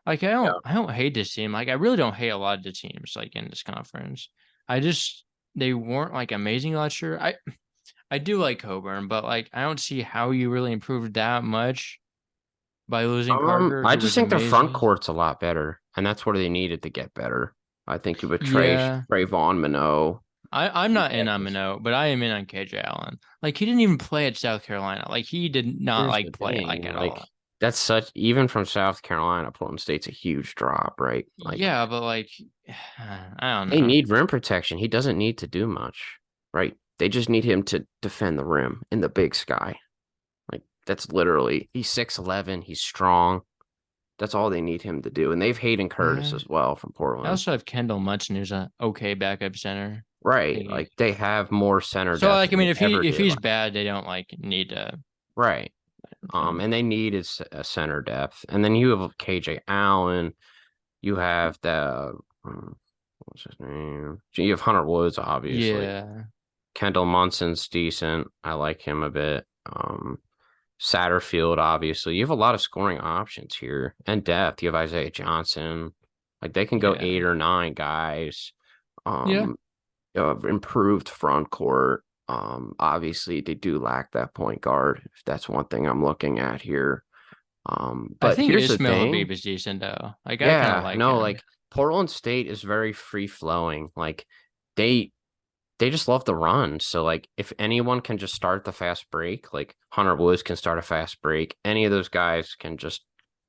Like yeah. I don't hate this team. Like I really don't hate a lot of the teams like in this conference. I just they weren't like amazing last year. I do like Coburn, but like I don't see how you really improved that much by losing Parker, I who just was think their front amazing. court's a lot better, and that's where they needed to get better. I think you would Yeah. Trayvon Minot. I'm not in on Yes. Minot, but I am in on KJ Allen. Like he didn't even play at South Carolina. Like he did not Here's the like play like thing, at like all. that's such even from South Carolina, Portland State's a huge drop, right? Like Yeah, but like I don't they know. need rim protection. He doesn't need to do much, right? They just need him to defend the rim in the big sky. Like that's literally he's 6'11, he's strong. That's all they need him to do. And they've Hayden Curtis Yeah. as well from I Portland. also have Kendall Munson, who's a okay backup center. Right. He- Like they have more center So depth like I than mean they if ever if did. he's bad, they don't like need to Right. him. And they need is a center depth. And then you have KJ Allen. You have the what's his name? You have Hunter Woods, obviously. Yeah. Kendall Munson's decent. I like him a bit. Satterfield, obviously. You have a lot of scoring options here and depth. You have Isaiah Johnson. Like they can go Yeah. 8 or 9 guys. Yeah. Um, improved front court. Obviously they do lack that point guard. If that's one thing I'm looking at here. I But think here's the Ismail thing. Habib is decent though. Like I kind of Yeah, like no, him. like Portland State is very free flowing. Like they they just love the run. So like if anyone can just start the fast break, like Hunter Woods can start a fast break, any of those guys can just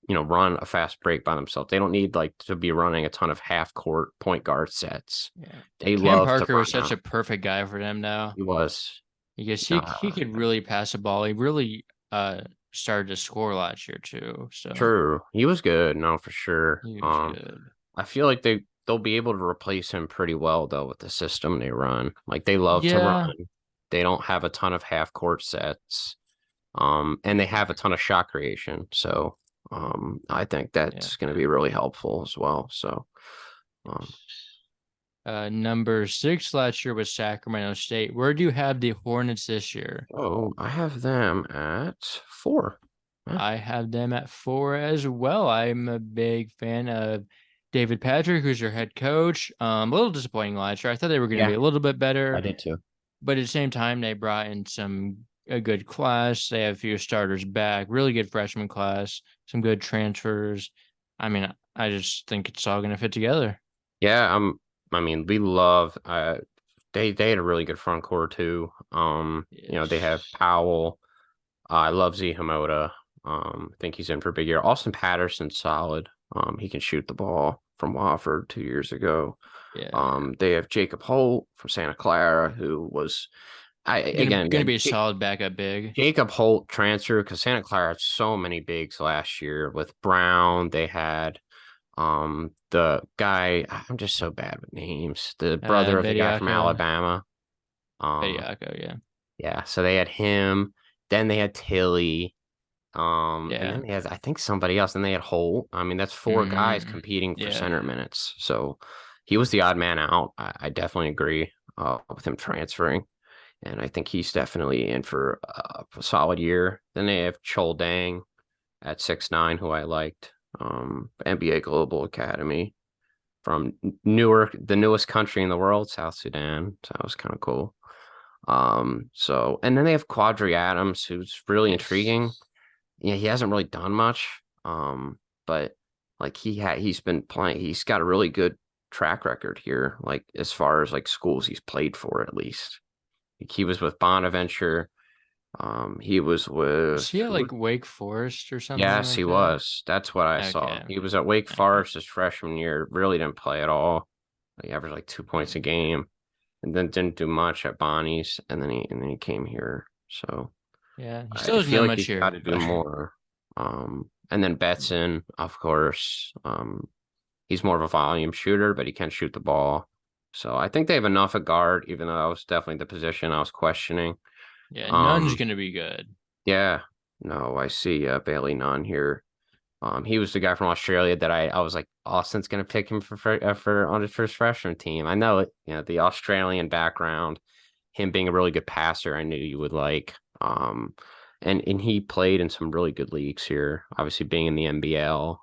run a fast break by themselves. They don't need like to be running a ton of half court point guard sets. Yeah. They Cam love to Parker run was such now. a perfect guy for them now He was because he uh, could really pass the ball. He really started to score last year too. So true. He was good, no, for sure. he was good. I feel like they'll be able to replace him pretty well though with the system they run. Like they love to run. Yeah. They don't have a ton of half court sets. And they have a ton of shot creation. So I think Yeah. that's going to be really helpful as well. So um, Number 6 last year was Sacramento State. Where do you have the Hornets this year? I have them at 4. Yeah. I have them at 4 as well. I'm a big fan of David Patrick, who's your head coach. A little disappointing last year. I thought they were going to be Yeah, a little bit I better, did too. but at the same time, they brought in a good class. They have a few starters back, really good freshman class, some good transfers. I mean, I just think it's all going to fit together. Yeah, I mean, we love they had a really good front court too. They have Yes. Powell. I love Z Hamoda. I think he's in for a big year. Austin Patterson's solid. He can shoot the ball from Wofford 2 years ago. Yeah. They have Jacob Holt from Santa Clara, who was I again Gonna be a solid backup big. Jacob Holt transfer because Santa Clara had so many bigs last year with Brown. They had the guy. I'm just so bad with names. The brother of the guy from Bediako. Alabama. Um, Bediako, yeah. yeah, so they had him. Then they had Tilly. And Yeah. then they had I think somebody else. And they had Holt. I mean, that's 4 guys Mm, competing for yeah. center minutes. So he was the odd man out. I definitely agree with him transferring. And I think he's definitely in for a solid year. Then they have Chol Dang at 6'9", who I liked. NBA Global Academy from the newest country in the world, South Sudan. So that was kind of cool. And then they have Quadri Adams, who's really Yes. intriguing. Yeah, he hasn't really done much. But like he's been playing. He's got a really good track record here. Like as far as like schools he's played for, at least. Like, he was with Bonaventure. He was Was with he at like Wake Forest or something Yes, like he that? was. That's what I saw. Okay. He was at Wake Okay. Forest his freshman year. Really didn't play at all. He averaged like 2 points a game, and then didn't do much at Bonnie's, and then he came here. So Yeah. He still I doesn't feel have like much he's got here, to do but more. And then Betson, of course. He's more of a volume shooter, but he can shoot the ball. So I think they have enough at guard, even though that was definitely the position I was questioning. yeah, none's Um, gonna be good. yeah, no, I see Bailey Nunn here. He was the guy from Australia that I was like, Austin's gonna pick him for on his first freshman team. I know it, the Australian background, him being a really good passer, I knew you would like. And he played in some really good leagues here. Obviously, being in the NBL,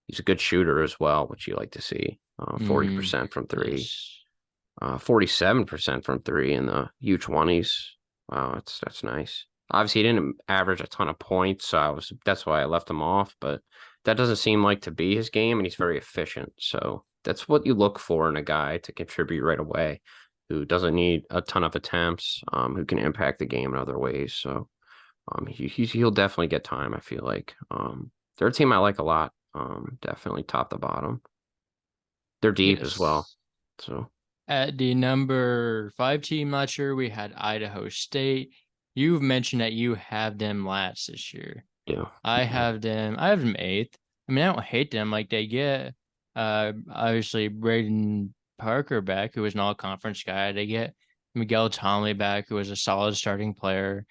he's a good shooter as well, which you like to see. 40% from three, Yes. 47% from three in the U20s. Wow, that's nice. Obviously, he didn't average a ton of points, so that's why I left him off. But that doesn't seem like to be his game, and he's very efficient. So that's what you look for in a guy to contribute right away, who doesn't need a ton of attempts, who can impact the game in other ways. So he'll definitely get time, I feel like. They're a team I like a lot. Definitely top to bottom. They're deep as well. Yes. So At the number 5 team last year, we had Idaho State. You've mentioned that you have them last this year. yeah, yeah. I have them eighth. I mean, I don't hate them. Like they get obviously Braden Parker back, who was an all conference guy. They get Miguel Tomley back, who was a solid starting player.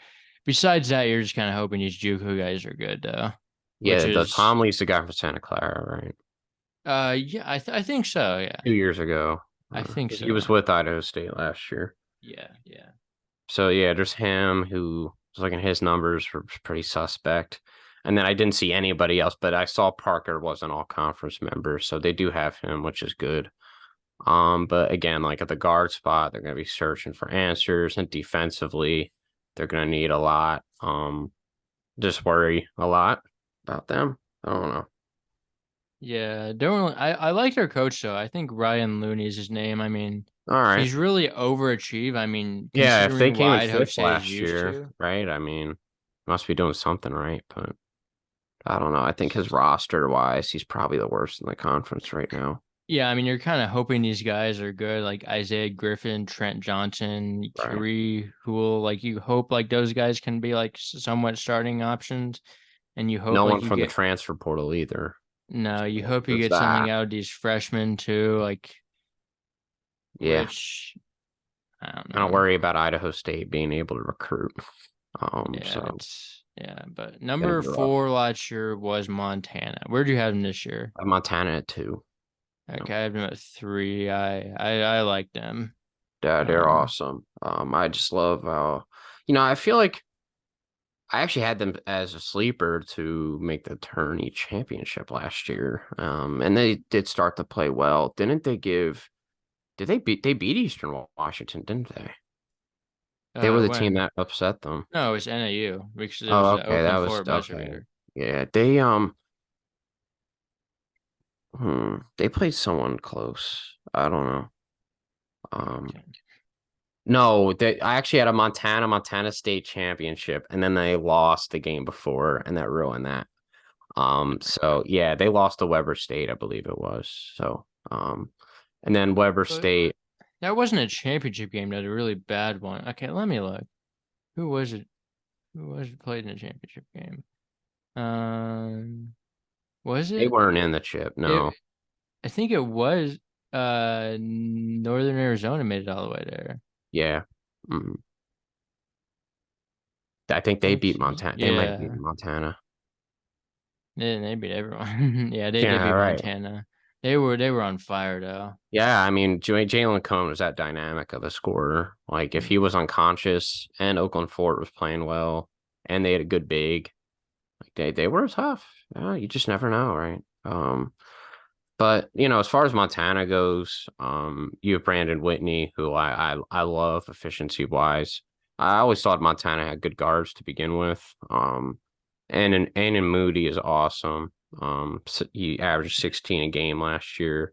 Besides that, you're just kind of hoping these JUCO guys are good, though. Which Yeah, the is Tomley's the guy from Santa Clara, right? yeah, I think so, yeah. 2 years ago. I think He was so. with Idaho State last year. Yeah, yeah. So yeah, there's him who was looking at his numbers were pretty suspect. And then I didn't see anybody else, but I saw Parker was an all conference member, so they do have him, which is good. But again, like at the guard spot, they're gonna be searching for answers, and defensively, they're gonna need a lot. Just worry a lot about them. I don't know. Yeah, don't really, I like their coach though. I think Ryan Looney is his name. I mean, All right. he's really overachieved. I mean, Yeah, if they considering what came in Idaho fifth State is last used year, to. right? I mean, must be doing something right, but I don't know. I think his roster wise, he's probably the worst in the conference right now. Yeah, I mean, you're kind of hoping these guys are good, like Isaiah Griffin, Trent Johnson, Right. Kyrie, Hool. Like you hope like those guys can be like somewhat starting options, and you hope No like one you from the get transfer portal either. no, you So hope you there's get something that. out of these freshmen too, like Yeah. which I don't I don't know. worry about Idaho State being able to recruit. Yeah, So it's yeah, but gonna number be rough. four last year was Montana. Where'd you have them this year? I have Montana at 2. Okay, I have them at three. I like them. Yeah, they're Um, awesome. I just love how, I feel like I actually had them as a sleeper to make the tourney championship last year. And they did start to play well. Did they beat Eastern Washington, didn't they? They were the team when? that upset them. No, it was NAU because it Oh, was the okay. That Oakland was Fort buzzer okay. beater. Yeah, they played someone close. I don't know. Um, Okay. no, I actually had a Montana State championship, and then they lost the game before, and that ruined that. So yeah, they lost to Weber State, I believe it was. So, and then Weber But State, that wasn't a championship game, that a really bad one. Okay, let me look. Who was it? Who was it played in a championship game? Um, was they it? weren't in the chip. No, It I think it was Northern Arizona made it all the way there. yeah. Mm. I think they Let's beat see. Montana. They might have Yeah, beaten Montana. they beat everyone. Yeah, they did Yeah, beat right. Montana. They were on fire though. Yeah, I mean, Jalen Cone was that dynamic of a scorer. Like, if he was unconscious and Oakland Fort was playing well and they had a good big, like they were tough. Yeah, you just never know, right? But as far as Montana goes, you have Brandon Whitney, who I love efficiency wise. I always thought Montana had good guards to begin with. And in Moody is awesome. He averaged 16 a game last year.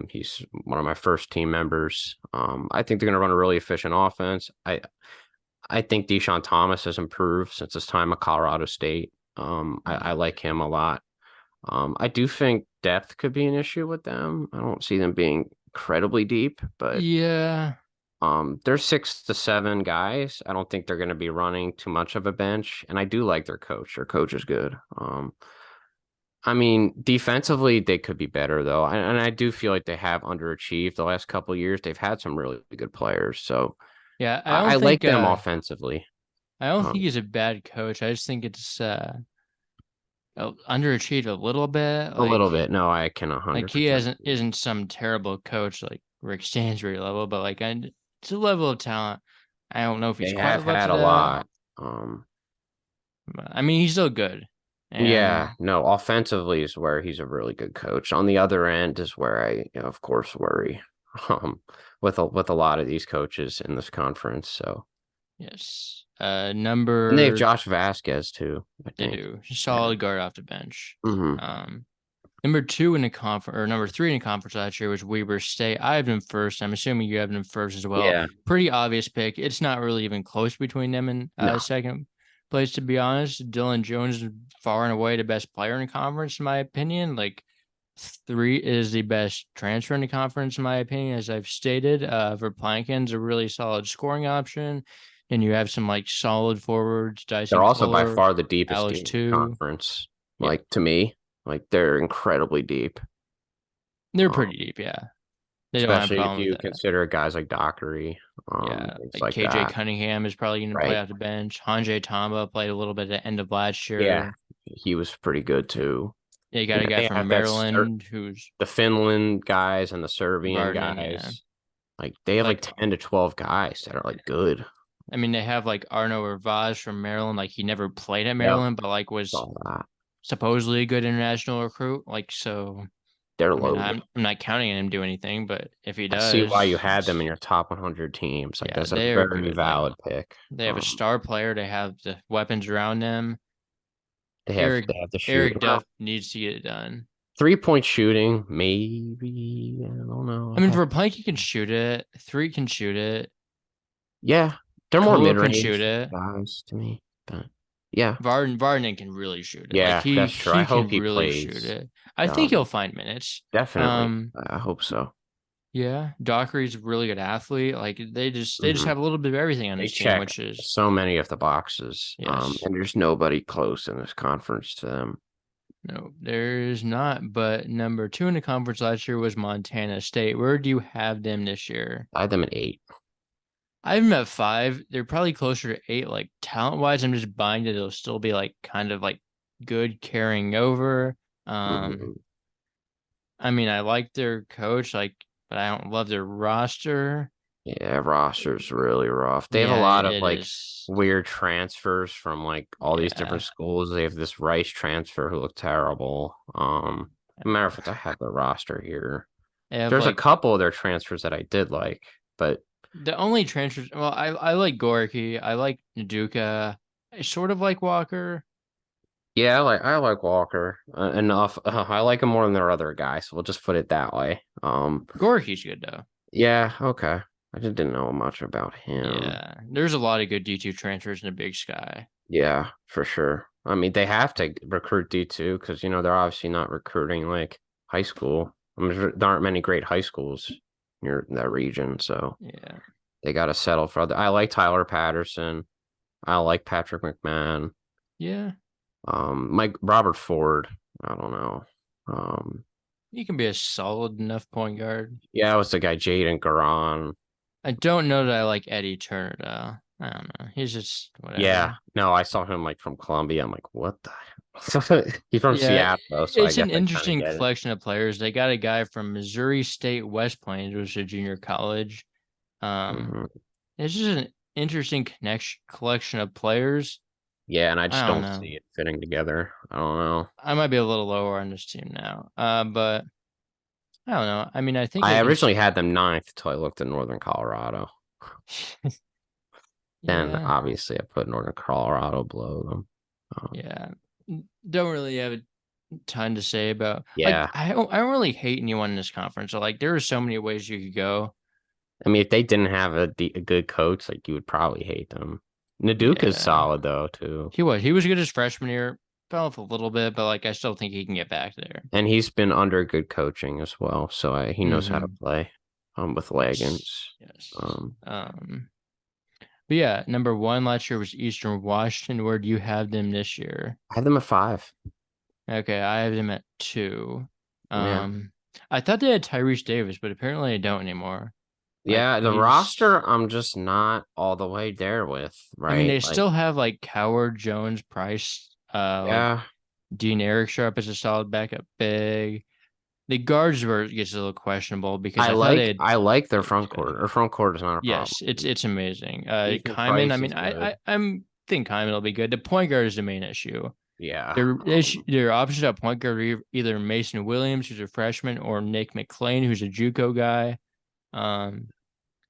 He's one of my first team members. I think they're going to run a really efficient offense. I think Deshaun Thomas has improved since his time at Colorado State. I like him a lot. I do think depth could be an issue with them. I don't see them being incredibly deep, but Yeah, they're 6 to 7 guys. I don't think they're going to be running too much of a bench, and I do like their coach. Their coach is good. I mean, defensively, they could be better though, and I do feel like they have underachieved the last couple of years. They've had some really good players, so yeah. I like them offensively. I don't think Um, he's a bad coach. I just think it's underachieved a little bit. a little bit. No, I can Like he 100%. hasn't isn't some terrible coach like Rick Stansbury level, but like it's a level of talent. I don't know if he's They quite have up to had a that. lot. But, I mean, he's still good, Yeah, and no, offensively is where he's a really good coach. On the other end is where I, of course, worry um, with a lot of these coaches in this conference. So, yes, and they have number Josh Vasquez too, I they think. do Yeah. solid guard off the bench. Hmm. Um, Number two in the conference, or number three in the conference last year was Weber State. I have them first. I'm assuming you have them first as well. Yeah. Pretty obvious pick. It's not really even close between them and No, second place, to be honest. Dylan Jones is far and away the best player in the conference, in my opinion. Like three is the best transfer in the conference, in my opinion, as I've stated. Verplanken's a really solid scoring option. And you have some like solid forwards, they're Dyson also by Fuller, far the deepest Alex team in the two. conference. Yeah, Like to me, like they're incredibly deep. they're Um, pretty deep. Yeah. They don't have a Especially if problem with you that. consider guys like Dockery, Yeah, things like like KJ that. Cunningham is probably going to play Right. off the bench. Hanjay Tamba played a little bit at the end of last Yeah, year. he was pretty good too. Yeah, you got And a then guy they from have Maryland who's the Finland guys and the Serbian Varnon. Yeah, guys. Like they have like like 10 to 12 guys that are like good. I mean, they have like Arno Rivas from Maryland. Like he never played at Yep. Maryland, but like was Saw that. supposedly a good international recruit. Like so, They're I mean, loaded. I'm not counting on him do anything, but if he I see why you does, had them in your top 100 teams. Like yeah, that's a they are very good. Like valid pick. they have a star player. They have the weapons around them. They have Eric they have the Eric shooting. Well, Duff needs to get it done. 3-point shooting, maybe. I don't know. I mean, for Plank, he can shoot it. Three can shoot it. Yeah, they're more Colo can shoot mid-range it. guys to me. But Yeah, Varden can really shoot it. Like yeah, that's true. I he hope can he really shoot plays. it. I think he'll Um, find minutes. definitely. I hope so. Yeah, Dockery's a really good athlete. Like they just Hmm. have a little bit of everything on They this team, check which is so many of the boxes. yes. And there's nobody close in this conference to them. No, there's not. But number two in the conference last year was Montana State. Where do you have them this year? I had them at 8. I have them at five. They're probably closer to eight. Like talent wise, I'm just buying that they'll still be like kind of like good carrying over. Um, Hmm. I mean, I like their coach, like, but I don't love their roster. Yeah, roster's really rough. They have a Yeah, lot of it like is. weird transfers from like all these different Yeah. schools. They have this Rice transfer who looked terrible. Matter of fact, I have the roster here. They have There's a like couple of their transfers that I did like, but the only transfers. Well, I like Gorky. I like Naduka. I sort of like Walker. yeah, I like Walker enough. I like him more than their other guys, so we'll just put it that way. Gorky's good though. Yeah, okay. I just didn't know much about him. Yeah, there's a lot of good D2 transfers in the Big Sky. Yeah, for sure. I mean, they have to recruit D2 because they're obviously not recruiting like high school. I mean, there aren't many great high schools near that region, so Yeah, they got to settle for other. I like Tyler Patterson. I like Patrick McMahon. yeah, Mike Robert Ford. I don't know. Um, he can be a solid enough point guard. yeah, it was the guy Jaden Garan. I don't know that I like Eddie Turner though. I don't know. He's just Yeah, whatever. no, I saw him like from Columbia. I'm like, what the? He's from Yeah, Seattle, though, so I it's guess an I kind of interesting get it. collection of players. They got a guy from Missouri State West Plains, which is a junior college. Um, Hmm. it's just an interesting connection collection of players. Yeah, and I I just don't don't know. see it fitting together. I don't know. I might be a little lower on this team now. But I don't know. I mean, I think I they can. originally had them ninth until I looked at Northern Colorado. Then Yeah, obviously I put Northern Colorado below them. yeah. Don't really have a ton to say about. Like, Yeah, I don't really hate anyone in this conference. So, like, there are so many ways you could go. I mean, if they didn't have a good coach, like you would probably hate them. Naduka's Yeah, solid though too, he was good his freshman year. Fell off a little bit, but like, I still think he can get back there. and he's been under good coaching as well, so he knows how to Mm-hmm. play with Yes, Leggings. yes. Um, But yeah, number one last year was Eastern Washington. Where do you have them this year? I have them at 5. Okay, I have them at two. Yeah. Um, I thought they had Tyrese Davis, but apparently they don't anymore. Like Yeah, the he's, roster I'm just not all the way there with, I mean, right? they Like, still have like Coward, Jones, Price, like yeah, Dean Eric Sharp as a solid backup big. The guards were gets a little questionable because I I thought they like had I like their really front court. good. Their front court is not a problem. Yes, it's amazing. Ethan Kyman, I Price mean, is good. I'm think Kyman will be good. The point guard is the main issue. Yeah. Their options at point guard are either Mason Williams, who's a freshman, or Nick McLean, who's a JUCO guy. Um,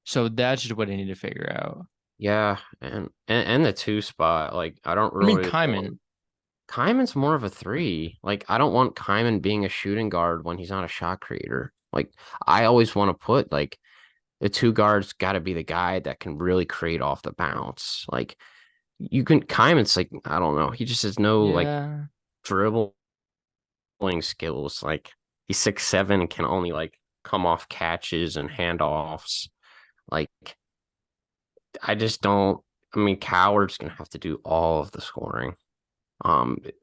so that's just what I need to figure out. Yeah, and the 2 spot, like I don't I mean, really want Kyman, Kyman's more of a 3. Like I don't want Kyman being a shooting guard when he's not a shot creator. Like I always want to put like the 2 guards got to be the guy that can really create off the bounce. Like you can Kyman's like I don't know, he just has no like yeah, dribbling skills. Like he's 6'7" and can only like come off catches and handoffs. Like I just don't. I mean, Coward's gonna have to do all of the scoring.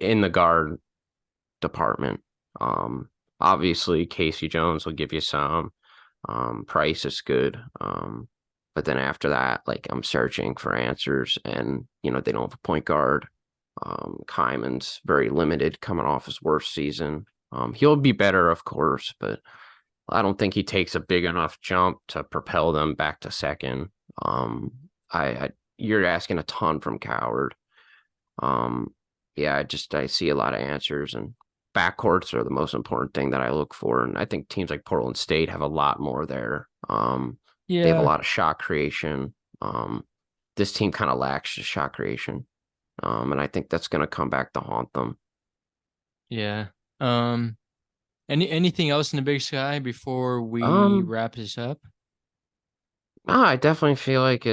In the guard department. Obviously Casey Jones will give you some. Price is good. But then after that, like I'm searching for answers, and they don't have a point guard. Kyman's very limited coming off his worst season. He'll be better, of course, but I don't think he takes a big enough jump to propel them back to second. Um, I you're asking a ton from Coward. Um, yeah, I see a lot of answers, and backcourts are the most important thing that I look for. And I think teams like Portland State have a lot more there. They have a yeah, lot of shot creation. This team kind of lacks the shot creation. And I think that's going to come back to haunt them. yeah. Um, anything else in the Big Sky before we Um, wrap this up? I definitely feel like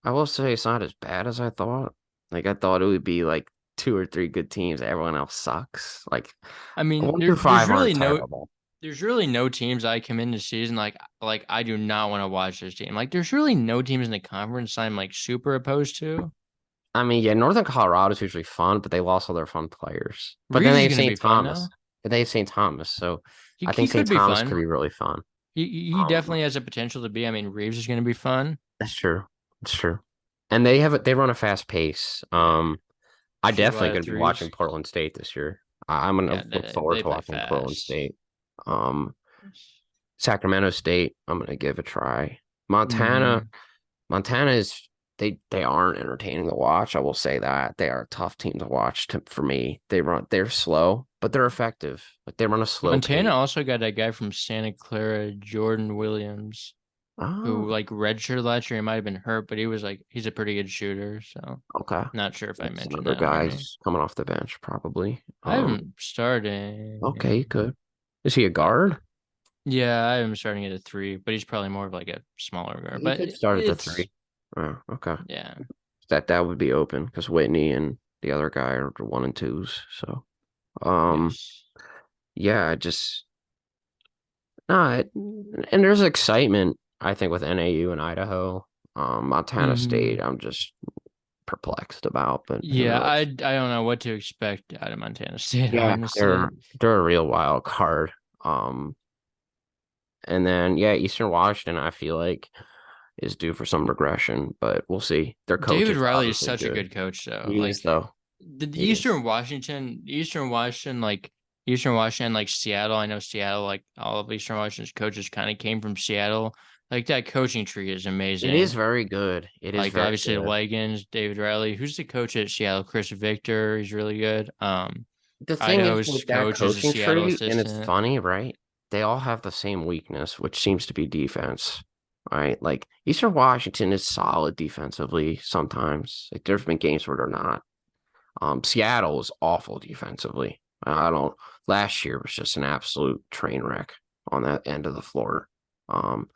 I will say it's not as bad as I thought. Like I thought it would be like two or three good teams. Everyone else sucks. Like I mean, one through five aren't terrible. there's really no teams I come into season like I do not want to watch this team. Like there's really no teams in the conference I'm like super opposed to. I mean, yeah, Northern Colorado is usually fun, but they lost all their fun players. But then Reeves they is have gonna be St. fun Thomas. though. They have St. Thomas, so I He think St. could be Thomas could fun. be really fun. He Um, definitely has a potential to be. I mean, Reeves is gonna be fun. that's true. That's true. And they run a fast pace. Yeah. I Shoot a definitely lot of going to be watching threes. Portland State this year. I'm going Yeah, to look forward they to play watching Portland fast. State. Um, Sacramento State, I'm going to give a try. Montana, Mm-hmm. Montana is they aren't entertaining to watch. I will say that they are a tough team to watch. For me, they're slow, but they're effective. Like they run a slow Montana pace. also got that guy from Santa Clara, Jordan Williams, Oh, who like redshirted last year. He might have been hurt, but he's a pretty good shooter. So okay. not sure if I That's mentioned another that already. guy's coming off the bench, probably. I haven't Okay, starting, good. Is he a but guard? yeah, I am starting at a three, but he's probably more of like a smaller guard. He But could start at the it's three. Oh, okay. yeah, That would be open because Whitney and the other guy are the one and twos. So, um, yes. yeah, I just no, and there's excitement I think with NAU and Idaho. Montana Hmm. State, I'm just perplexed about, but who Yeah, knows? I don't know what to expect out of Montana State, Yeah, honestly. they're a real wild card. Um, and then yeah, Eastern Washington, I feel like is due for some regression, but we'll see. Their coach David is Riley is obviously such a good. good coach, though. He is Like though. the He is. Eastern Washington, like Eastern Washington, like Seattle. I know Seattle, like all of Eastern Washington's coaches kind of came from Seattle. Like that coaching tree is It is amazing. very good. It is Like very obviously good. Legans, David Riley. Who's the coach at Seattle? Chris Victor. He's really good. The thing is Idaho's with that coach is a coaching Seattle tree, and it's assistant. funny, right? They all have the same weakness, which seems to be defense, right? Like Eastern Washington is solid defensively sometimes. Like there's been games where they're not. Seattle is awful defensively. I don't. Last year was just an absolute train wreck on that end of the floor. Um,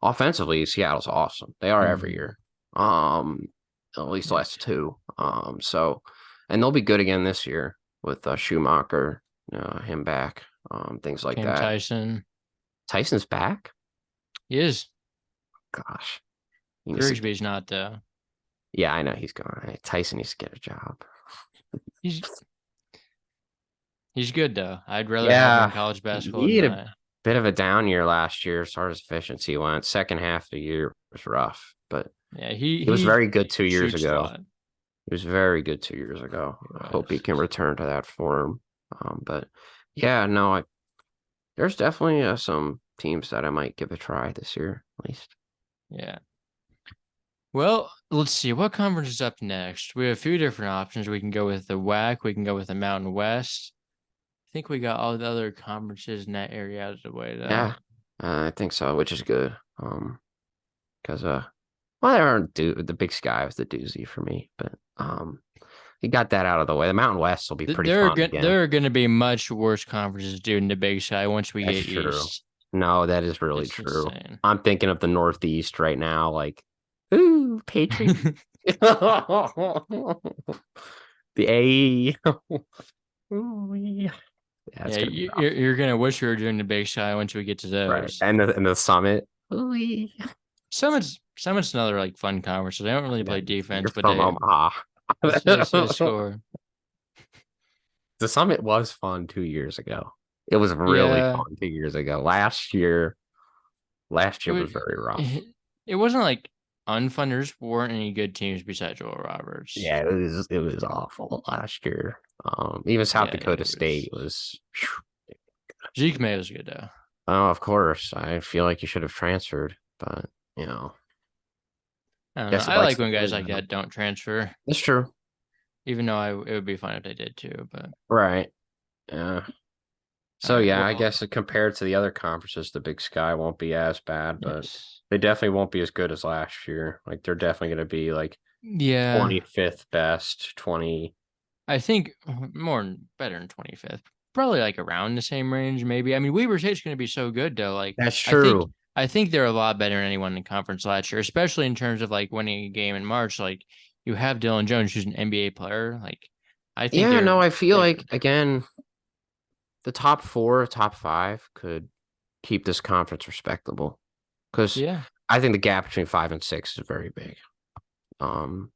Offensively, Seattle's awesome. They are every Mhm. year. Um, at least the last two. And they'll be good again this year with Schumacher, him back, things like Cam that. Tyson. Tyson's back. He is. Gosh, he needs to. Grigsby's not though. Yeah, I know he's gone. Tyson needs to get a job. He's he's good though. I'd rather have him in Yeah, college basketball he than had a not. bit of a down year last year as far as efficiency went. Second half of the year was rough, but Yeah, he was very good he 2 years shoots a ago. lot. He was very good 2 years ago. He I hope he was. can return to that form. But yeah, no, there's definitely some teams that I might give a try this year, at least. Yeah. Well, let's see. What conference is up next? We have a few different options. We can go with the WAC. We can go with the Mountain West. I think we got all the other conferences in that area out of the way, though. Yeah, I think so, which is good. Because well, they aren't the Big Sky was the doozy for me, but he got that out of the way. The Mountain West will be pretty fun again. There are going to be much worse conferences due in the Big Sky once we That's get true. East. No, that is really It's true. insane. I'm thinking of the Northeast right now, like, ooh, Patriot. The A. Ooh, yeah, it's Yeah, gonna be rough. you're going to wish you were doing the Big Sky once we get to Right. those. And the summit. Ooh, Summit's another like fun conference. So they don't really play defense, you're but from Omaha. they score. The summit was fun 2 years ago. It was really Yeah, fun 2 years ago. Last it year was. was very rough. It wasn't like unfun. There just weren't any good teams besides Joel Roberts. Yeah, it was awful last year. Even South Yeah, Dakota it was. State was. Zeke May was good though. Oh, of course. I feel like you should have transferred, but you know, I don't know. guess he I likes like to when guys win like now. that don't transfer, That's true. even though it would be fun if they did too. But Right. Yeah. all So right, yeah, I well, guess compared to the other conferences, the Big Sky won't be as bad, but yes, they definitely won't be as good as last year. Like they're definitely going to be like yeah. 25th best, 20. I think better than 25th. Probably like around the same range, maybe. I mean, Weber State's going to be so good though. Like That's I think true. I think they're a lot better than anyone in the conference last year, especially in terms of like winning a game in March. Like You have Dylan Jones, who's an NBA player. Like, I think Yeah, no, I feel they're like again, the top four, top five could keep this conference respectable because yeah. I think the gap between 5 and 6 is very big. Um,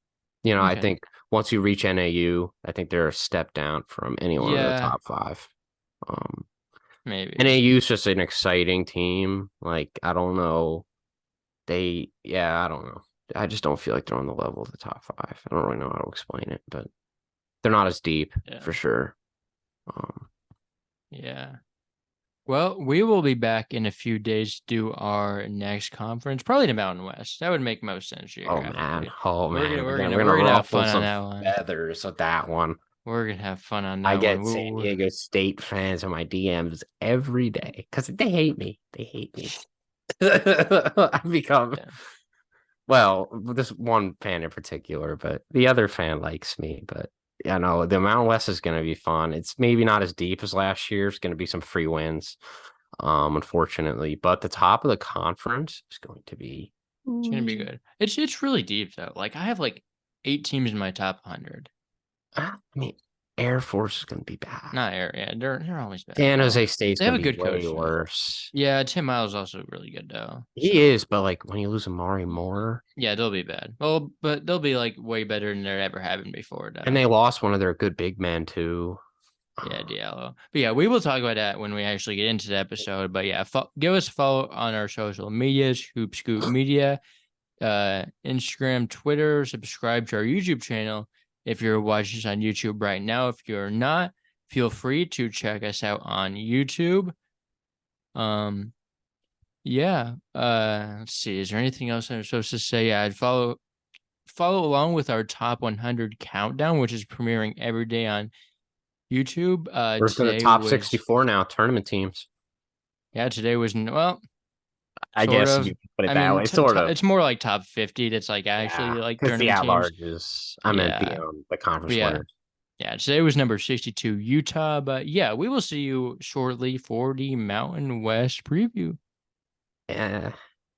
I Okay. think once you reach NAU, I think they're a step down from anyone in the Yeah, top five. Um, maybe. NAU is just an exciting team. Like, I don't know. I don't know. I just don't feel like they're on the level of the top five. I don't really know how to explain it, but they're not as deep Yeah. for sure. Um, Yeah. Well, we will be back in a few days to do our next conference, probably the Mountain West. That would make most sense geographically. oh We're gonna man, we're gonna we're gonna we're gonna have ruffle fun on some that one. feathers with that one. We're gonna have fun on I that one. get San Diego State fans in my DMs every day because they hate me. They hate me. I've become Yeah. well, this one fan in particular, but the other fan likes me. But the Mountain West is going to be fun. It's maybe not as deep as last year. It's going to be some free wins, unfortunately. But the top of the conference is going to be. It's gonna be good. It's really deep though. Like I have like 8 teams in my top 100. I mean, Air Force is going to be bad. Not air. Yeah, they're always bad. San Well, Jose State's they have going a to be good way coach though. worse. Yeah, Tim Miles is also really good though. He So is, but like when you lose Amari Moore, yeah, they'll be bad. Well, but they'll be like way better than they ever have been before and though. they lost one of their good big men too. Yeah, Diallo. But yeah, we will talk about that when we actually get into the episode. But yeah, give us a follow on our social medias, Hoop Scoop Media, Instagram, Twitter. Subscribe to our YouTube channel if you're watching us on YouTube right now. If you're not, feel free to check us out on YouTube. Yeah. Let's see. Is there anything else I'm supposed to say? Yeah, I'd follow along with our top 100 countdown, which is premiering every day on YouTube. We're to the Today top was 64 now, tournament teams. Yeah, today was well, I sort guess of. you put it I that mean, way, sort of. it's more like top 50. That's like actually Yeah, like because the tournament at teams. larges. I meant Yeah, the but conference yeah, winners. yeah. Today was number 62, Utah. But yeah, we will see you shortly for the Mountain West preview. Yeah.